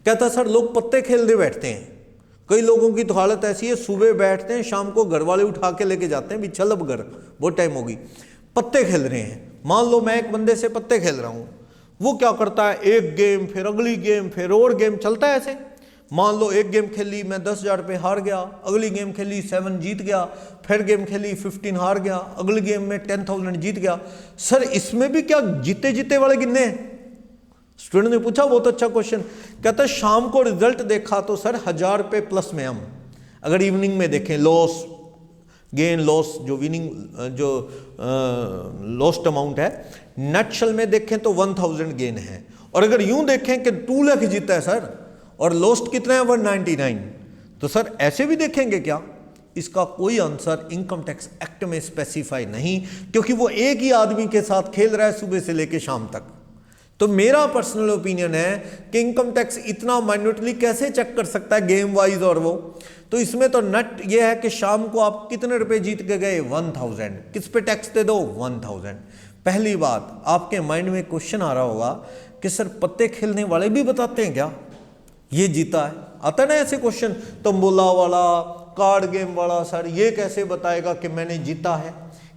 कहता सर लोग पत्ते खेलते बैठते हैं, कई लोगों की तो हालत ऐसी है, सुबह बैठते हैं, शाम को घर वाले उठा के लेके जाते हैं, भी चल अब घर, बहुत टाइम होगी, पत्ते खेल रहे हैं। मान लो मैं एक बंदे से पत्ते खेल रहा हूँ, वो क्या करता है, एक गेम फिर अगली गेम फिर और गेम, चलता है ऐसे। मान लो एक गेम खेली मैं 10,000 पे हार गया, अगली गेम खेली 7 जीत गया, फिर गेम खेली 15 हार गया, अगली गेम में 10,000 जीत गया। सर इसमें भी क्या जीते जीते वाले गिनने हैं? स्टूडेंट ने पूछा, बहुत अच्छा क्वेश्चन। कहता है शाम को रिजल्ट देखा तो सर 1,000 पे प्लस में हम, अगर इवनिंग में देखें लॉस गेन लॉस, जो विनिंग जो लॉस्ट अमाउंट है, नटशल में देखें तो 1,000 गेन है, और अगर यूं देखें कि 2 लाख जीता है सर और लॉस्ट कितना है 199, तो सर ऐसे भी देखेंगे क्या? इसका कोई आंसर इनकम टैक्स एक्ट में स्पेसिफाई नहीं, क्योंकि वो एक ही आदमी के साथ खेल रहा है सुबह से लेकर शाम तक। तो मेरा पर्सनल ओपिनियन है कि इनकम टैक्स इतना माइन्यूटली कैसे चेक कर सकता है गेम वाइज, और वो तो इसमें तो नट ये है कि शाम को आप कितने रुपए जीत के गए 1,000, किस पे टैक्स दे दो 1,000। पहली बात, आपके माइंड में क्वेश्चन आ रहा होगा कि सर पत्ते खेलने वाले भी बताते हैं क्या ये जीता है? आता है ना ऐसे क्वेश्चन, तंबोला वाला, कार्ड गेम वाला, सर ये कैसे बताएगा कि मैंने जीता है?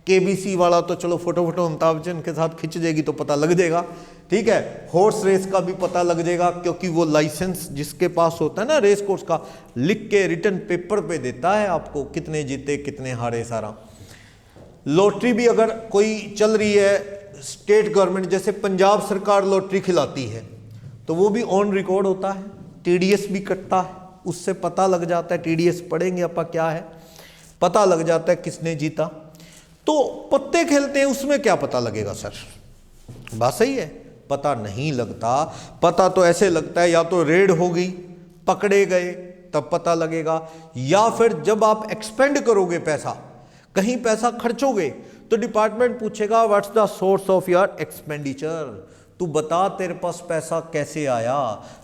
केबीसी वाला तो चलो फोटो अमिताभ बच्चन के साथ खिंच देगी तो पता लग जाएगा, ठीक है। हॉर्स रेस का भी पता लग जाएगा, क्योंकि वो लाइसेंस जिसके पास होता है ना रेस कोर्स का, लिख के रिटर्न पेपर पे देता है आपको कितने जीते कितने हारे सारा। लॉटरी भी अगर कोई चल रही है, स्टेट गवर्नमेंट जैसे पंजाब सरकार लॉटरी खिलाती है, तो वो भी ऑन रिकॉर्ड होता है, टीडीएस भी कटता है, उससे पता लग जाता है, टीडीएस पढ़ेंगे अपा क्या है, पता लग जाता है किसने जीता। तो पत्ते खेलते हैं उसमें क्या पता लगेगा सर, बात सही है, पता नहीं लगता। पता तो ऐसे लगता है या तो रेड हो गई, पकड़े गए तब पता लगेगा, या फिर जब आप एक्सपेंड करोगे पैसा, कहीं पैसा खर्चोगे तो डिपार्टमेंट पूछेगा what's the source of your expenditure, तू बता तेरे पास पैसा कैसे आया।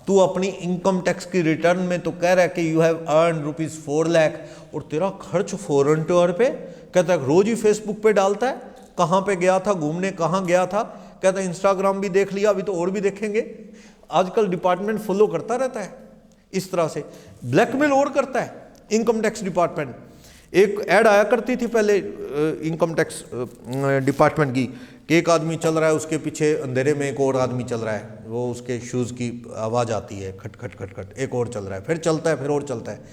तू अपनी इनकम टैक्स की रिटर्न में तो कह रहा है कि यू हैव अर्न ₹4 लाख और तेरा खर्च फॉरेन टूर पे, कहता है रोज ही फेसबुक पे डालता है, कहाँ पे गया था घूमने, कहाँ गया था, कहता है इंस्टाग्राम भी देख लिया, अभी तो और भी देखेंगे। आजकल डिपार्टमेंट फॉलो करता रहता है, इस तरह से ब्लैकमेल और करता है इनकम टैक्स डिपार्टमेंट। एक ऐड आया करती थी पहले इनकम टैक्स डिपार्टमेंट की, कि एक आदमी चल रहा है, उसके पीछे अंधेरे में एक और आदमी चल रहा है, वो उसके शूज़ की आवाज़ आती है खट खट खट खट, एक और चल रहा है, फिर चलता है, फिर और चलता है,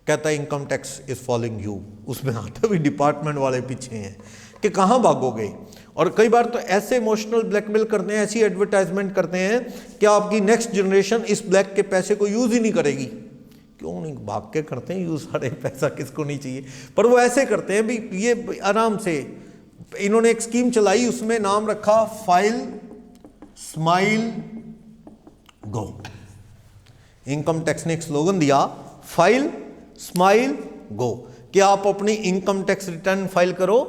कहता है income tax is following you. उसमें आता भी डिपार्टमेंट वाले पीछे हैं कि कहाँ भागोगे। और कई बार तो ऐसे इमोशनल ब्लैकमेल करते हैं, ऐसी एडवर्टाइजमेंट करते हैं कि आपकी नेक्स्ट जनरेशन इस ब्लैक के पैसे को यूज़ ही नहीं करेगी। क्यों नहीं, भाग के करते हैं यूज़, अरे पैसा किसको नहीं चाहिए, पर वो ऐसे करते हैं भी, ये आराम से। इन्होंने एक स्कीम चलाई, उसमें नाम रखा फाइल स्माइल गो। इनकम टैक्स ने एक स्लोगन दिया, फाइल स्माइल गो, कि आप अपनी इनकम टैक्स रिटर्न फाइल करो,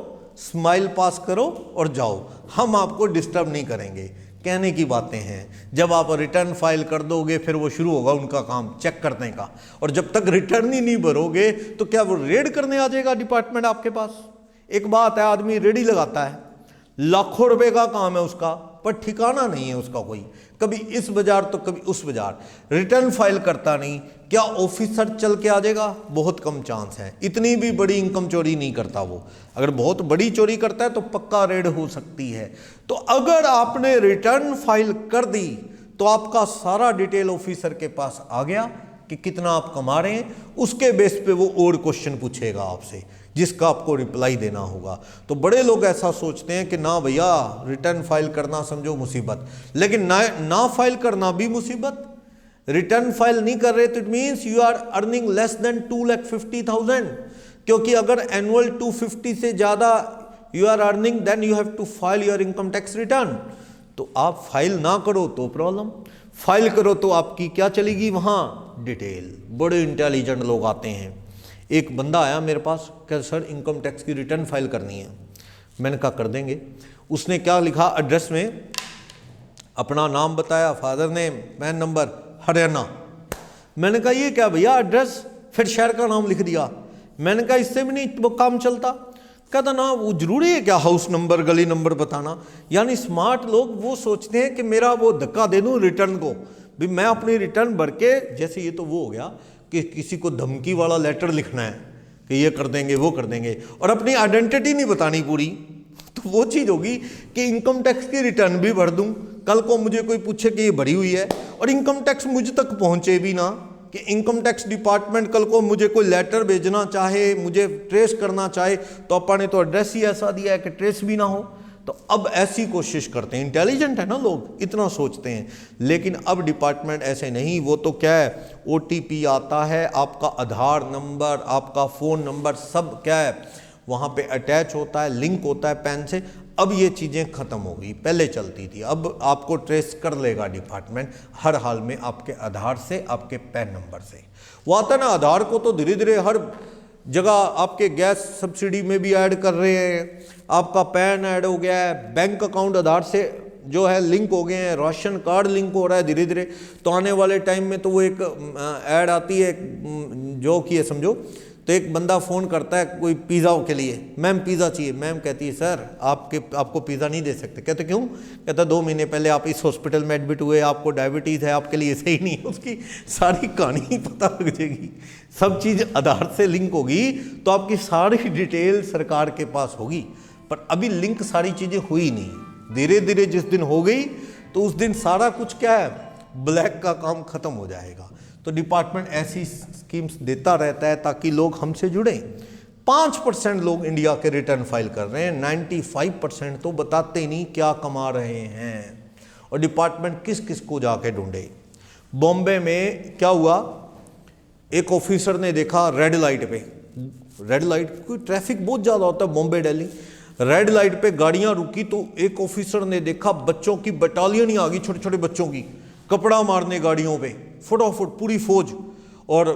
स्माइल पास करो और जाओ, हम आपको डिस्टर्ब नहीं करेंगे। कहने की बातें हैं, जब आप रिटर्न फाइल कर दोगे फिर वो शुरू होगा उनका काम चेक करने का, और जब तक रिटर्न ही नहीं भरोगे तो क्या वो रेड करने आ जाएगा डिपार्टमेंट आपके पास। एक बात है, आदमी रेडी लगाता है, लाखों रुपए का काम है उसका, पर ठिकाना नहीं है उसका कोई, कभी इस बाजार तो कभी उस बाजार, रिटर्न फाइल करता नहीं। क्या ऑफिसर चल के आ जाएगा? बहुत कम चांस है, इतनी भी बड़ी इनकम चोरी नहीं करता वो। अगर बहुत बड़ी चोरी करता है तो पक्का रेड हो सकती है। तो अगर आपने रिटर्न फाइल कर दी तो आपका सारा डिटेल ऑफिसर के पास आ गया कि कितना आप कमा रहे हैं, उसके बेस पे वो और क्वेश्चन पूछेगा आपसे, जिसका आपको रिप्लाई देना होगा। तो बड़े लोग ऐसा सोचते हैं कि ना भैया रिटर्न फाइल करना समझो मुसीबत, लेकिन ना फाइल करना भी मुसीबत। रिटर्न फाइल नहीं कर रहे तो it means you are earning less than 2,50,000, क्योंकि अगर एनुअल 250 से ज़्यादा you are earning then you have to file your income tax return. तो आप फाइल ना करो तो प्रॉब्लम, फाइल करो तो आपकी क्या चलेगी वहाँ डिटेल। बड़े इंटेलिजेंट लोग आते हैं। एक बंदा आया मेरे पास, कह सर इनकम टैक्स की रिटर्न फाइल करनी है। मैंने कहा कर देंगे। उसने क्या लिखा, एड्रेस में अपना नाम बताया, father name, pan number Haryana. मैंने कहा ये क्या भैया एड्रेस, फिर शहर का नाम लिख दिया। मैंने कहा इससे भी नहीं वो काम चलता। कहता ना वो जरूरी है क्या हाउस नंबर गली नंबर बताना। यानी स्मार्ट लोग वो सोचते हैं कि मेरा वो धक्का दे दूँ रिटर्न को, भी मैं अपनी रिटर्न भर के, जैसे ये तो वो हो गया कि किसी को धमकी वाला लेटर लिखना है कि ये कर देंगे वो कर देंगे, और अपनी आइडेंटिटी नहीं बतानी पूरी। तो वो चीज़ होगी कि इनकम टैक्स की रिटर्न भी भर दूं, कल को मुझे कोई पूछे कि ये भरी हुई है, और इनकम टैक्स मुझ तक पहुंचे भी ना, कि इनकम टैक्स डिपार्टमेंट कल को मुझे कोई लेटर भेजना चाहे, मुझे ट्रेस करना चाहे, तो अपन ने तो एड्रेस ही ऐसा दिया है कि ट्रेस भी ना हो। तो अब ऐसी कोशिश करते हैं, इंटेलिजेंट है ना लोग, इतना सोचते हैं। लेकिन अब डिपार्टमेंट ऐसे नहीं, वो तो क्या है, OTP आता है, आपका आधार नंबर, आपका फ़ोन नंबर, सब क्या है वहाँ पे अटैच होता है, लिंक होता है पैन से। अब ये चीज़ें ख़त्म हो गई, पहले चलती थी, अब आपको ट्रेस कर लेगा डिपार्टमेंट हर हाल में, आपके आधार से, आपके पैन नंबर से। वो आता ना, आधार को तो धीरे धीरे हर जगह आपके गैस सब्सिडी में भी ऐड कर रहे हैं, आपका पैन ऐड हो गया है, बैंक अकाउंट आधार से जो है लिंक हो गए हैं, राशन कार्ड लिंक हो रहा है धीरे धीरे। तो आने वाले टाइम में तो वो एक ऐड आती है जो कि है समझो, तो एक बंदा फ़ोन करता है कोई पिज़्ज़ा के लिए, मैम पिज़्ज़ा चाहिए। मैम कहती है सर आपको पिज़्ज़ा नहीं दे सकते। कहते क्यों? कहता 2 महीने पहले आप इस हॉस्पिटल में एडमिट हुए, आपको डायबिटीज़ है, आपके लिए सही नहीं है। उसकी सारी कहानी पता लग जाएगी, सब चीज़ आधार से लिंक होगी तो आपकी सारी डिटेल सरकार के पास होगी। पर अभी लिंक सारी चीज़ें हुई नहीं। धीरे धीरे जिस दिन हो गई तो उस दिन सारा कुछ क्या है, ब्लैक का काम खत्म हो जाएगा। तो डिपार्टमेंट ऐसी स्कीम्स देता रहता है ताकि लोग हमसे जुड़ें। 5% लोग इंडिया के रिटर्न फाइल कर रहे हैं, 95% तो बताते ही नहीं क्या कमा रहे हैं। और डिपार्टमेंट किस किस को जाके ढूंढे। बॉम्बे में क्या हुआ, एक ऑफिसर ने देखा रेड लाइट पे, रेड लाइट कोई ट्रैफिक बहुत ज़्यादा होता है बॉम्बे दिल्ली, रेड लाइट पे गाड़ियां रुकी तो एक ऑफिसर ने देखा बच्चों की बटालियन ही आ गई, छोटे छोटे बच्चों की, कपड़ा मारने गाड़ियों पे फटाफट पूरी फौज। और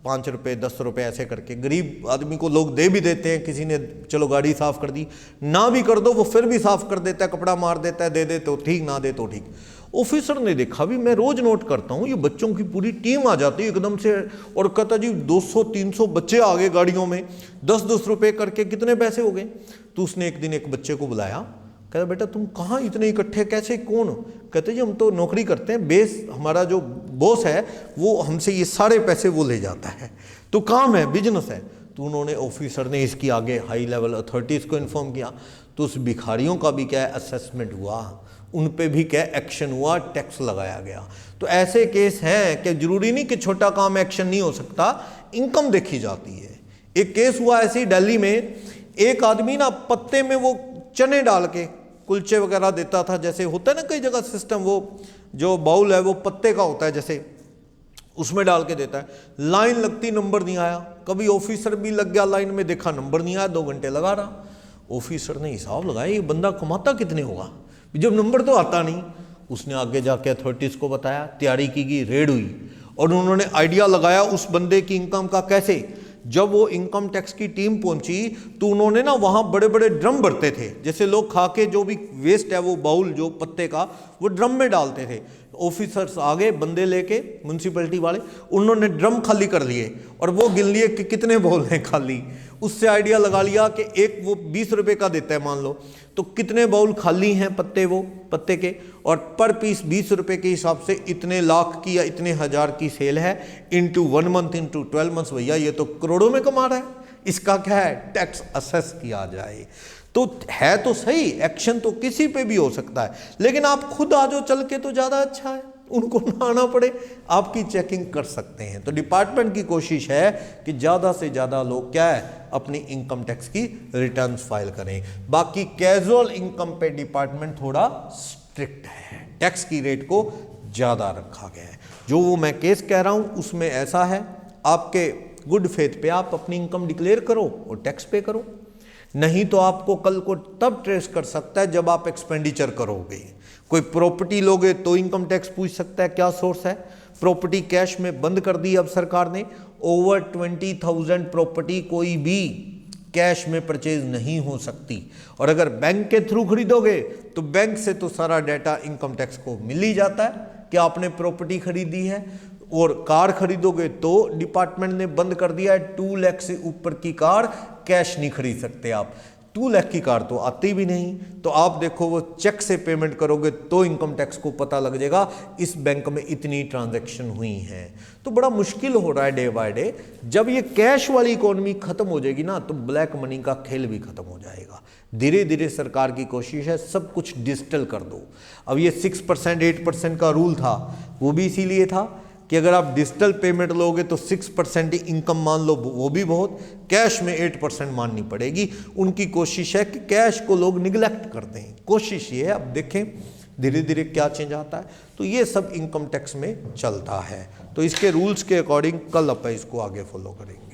5 रुपये 10 रुपये ऐसे करके गरीब आदमी को लोग दे भी देते हैं, किसी ने चलो गाड़ी साफ़ कर दी, ना भी कर दो वो फिर भी साफ़ कर देता है, कपड़ा मार देता है, दे दे तो ठीक, ना दे तो ठीक। ऑफिसर ने देखा भी मैं रोज़ नोट करता हूँ ये बच्चों की पूरी टीम आ जाती है एकदम से, और कहता जी 200-300 बच्चे आ गए गाड़ियों में, 10-10 रुपये करके कितने पैसे हो गए। तो उसने एक दिन एक बच्चे को बुलाया, कहता बेटा तुम कहाँ इतने इकट्ठे कैसे, कौन? कहते जी हम तो नौकरी करते हैं, बेस हमारा जो बॉस है वो हमसे ये सारे पैसे वो ले जाता है, तो काम है, बिजनेस है। तो उन्होंने ऑफिसर ने इसकी आगे हाई लेवल अथॉरिटीज़ को इन्फॉर्म किया। तो उस भिखारियों का भी क्या असेसमेंट हुआ, उन पे भी क्या एक्शन हुआ, टैक्स लगाया गया। तो ऐसे केस हैं कि जरूरी नहीं कि छोटा काम एक्शन नहीं हो सकता, इनकम देखी जाती है। एक केस हुआ ऐसे ही दिल्ली में, एक आदमी ना पत्ते में वो चने डाल के कुलचे वगैरह देता था, जैसे होता है ना कई जगह सिस्टम, वो जो बाउल है वो पत्ते का होता है जैसे, उसमें डाल के देता है। लाइन लगती, नंबर नहीं आया। कभी ऑफिसर भी लग गया लाइन में, देखा नंबर नहीं आया, 2 घंटे लगा रहा। ऑफिसर ने हिसाब लगाया ये बंदा कमाता कितने होगा जब नंबर तो आता नहीं। उसने आगे जाके अथॉरिटीज़ को बताया, तैयारी की गई, रेड हुई और उन्होंने आइडिया लगाया उस बंदे की इनकम का कैसे। जब वो इनकम टैक्स की टीम पहुंची तो उन्होंने ना वहाँ बड़े बड़े ड्रम भरते थे, जैसे लोग खा के जो भी वेस्ट है वो बाउल जो पत्ते का वो ड्रम में डालते थे। ऑफिसर्स आगे बंदे लेके, म्यूनसिपैलिटी वाले, उन्होंने ड्रम खाली कर लिए और वो गिन लिए कि कितने बाउल हैं खाली। उससे आइडिया लगा लिया कि एक वो 20 रुपये का देता है मान लो, तो कितने बाउल खाली हैं पत्ते, वो पत्ते के, और पर पीस 20 रुपये के हिसाब से इतने लाख की या इतने हज़ार की सेल है, इंटू 1 मंथ इंटू 12 मंथ्स, भैया ये तो करोड़ों में कमा रहा है। इसका क्या है, टैक्स असेस किया जाए। तो है तो सही, एक्शन तो किसी पे भी हो सकता है, लेकिन आप खुद आ जाओ चल के तो ज़्यादा अच्छा है, उनको ना आना पड़े, आपकी चेकिंग कर सकते हैं। तो डिपार्टमेंट की कोशिश है कि ज़्यादा से ज़्यादा लोग क्या है अपनी इनकम टैक्स की रिटर्न्स फाइल करें। बाकी कैजुअल इनकम पे डिपार्टमेंट थोड़ा स्ट्रिक्ट है, टैक्स की रेट को ज़्यादा रखा गया है। जो वो मैं केस कह रहा हूँ उसमें ऐसा है, आपके गुड फेथ पे आप अपनी इनकम डिक्लेयर करो और टैक्स पे करो, नहीं तो आपको कल को तब ट्रेस कर सकता है जब आप एक्सपेंडिचर करोगे। कोई प्रॉपर्टी लोगे तो इनकम टैक्स पूछ सकता है क्या सोर्स है। प्रॉपर्टी कैश में बंद कर दी अब सरकार ने, ओवर 20,000 प्रॉपर्टी कोई भी कैश में परचेज नहीं हो सकती, और अगर बैंक के थ्रू खरीदोगे तो बैंक से तो सारा डाटा इनकम टैक्स को मिल ही जाता है कि आपने प्रॉपर्टी खरीदी है। और कार खरीदोगे तो डिपार्टमेंट ने बंद कर दिया है, 2 लाख से ऊपर की कार कैश नहीं खरीद सकते आप। 2 लाख की कार तो आती भी नहीं, तो आप देखो वो चेक से पेमेंट करोगे तो इनकम टैक्स को पता लग जाएगा इस बैंक में इतनी ट्रांजैक्शन हुई हैं। तो बड़ा मुश्किल हो रहा है डे बाय डे। जब ये कैश वाली इकोनॉमी खत्म हो जाएगी ना तो ब्लैक मनी का खेल भी खत्म हो जाएगा। धीरे धीरे सरकार की कोशिश है सब कुछ डिजिटल कर दो। अब ये 6% 8% का रूल था, वो भी इसीलिए था कि अगर आप डिजिटल पेमेंट लोगे तो 6% इनकम मान लो, वो भी बहुत, कैश में 8% माननी पड़ेगी। उनकी कोशिश है कि कैश को लोग निगलेक्ट कर दें, कोशिश ये है। अब देखें धीरे धीरे क्या चेंज आता है। तो ये सब इनकम टैक्स में चलता है, तो इसके रूल्स के अकॉर्डिंग कल अपन इसको आगे फॉलो करेंगे।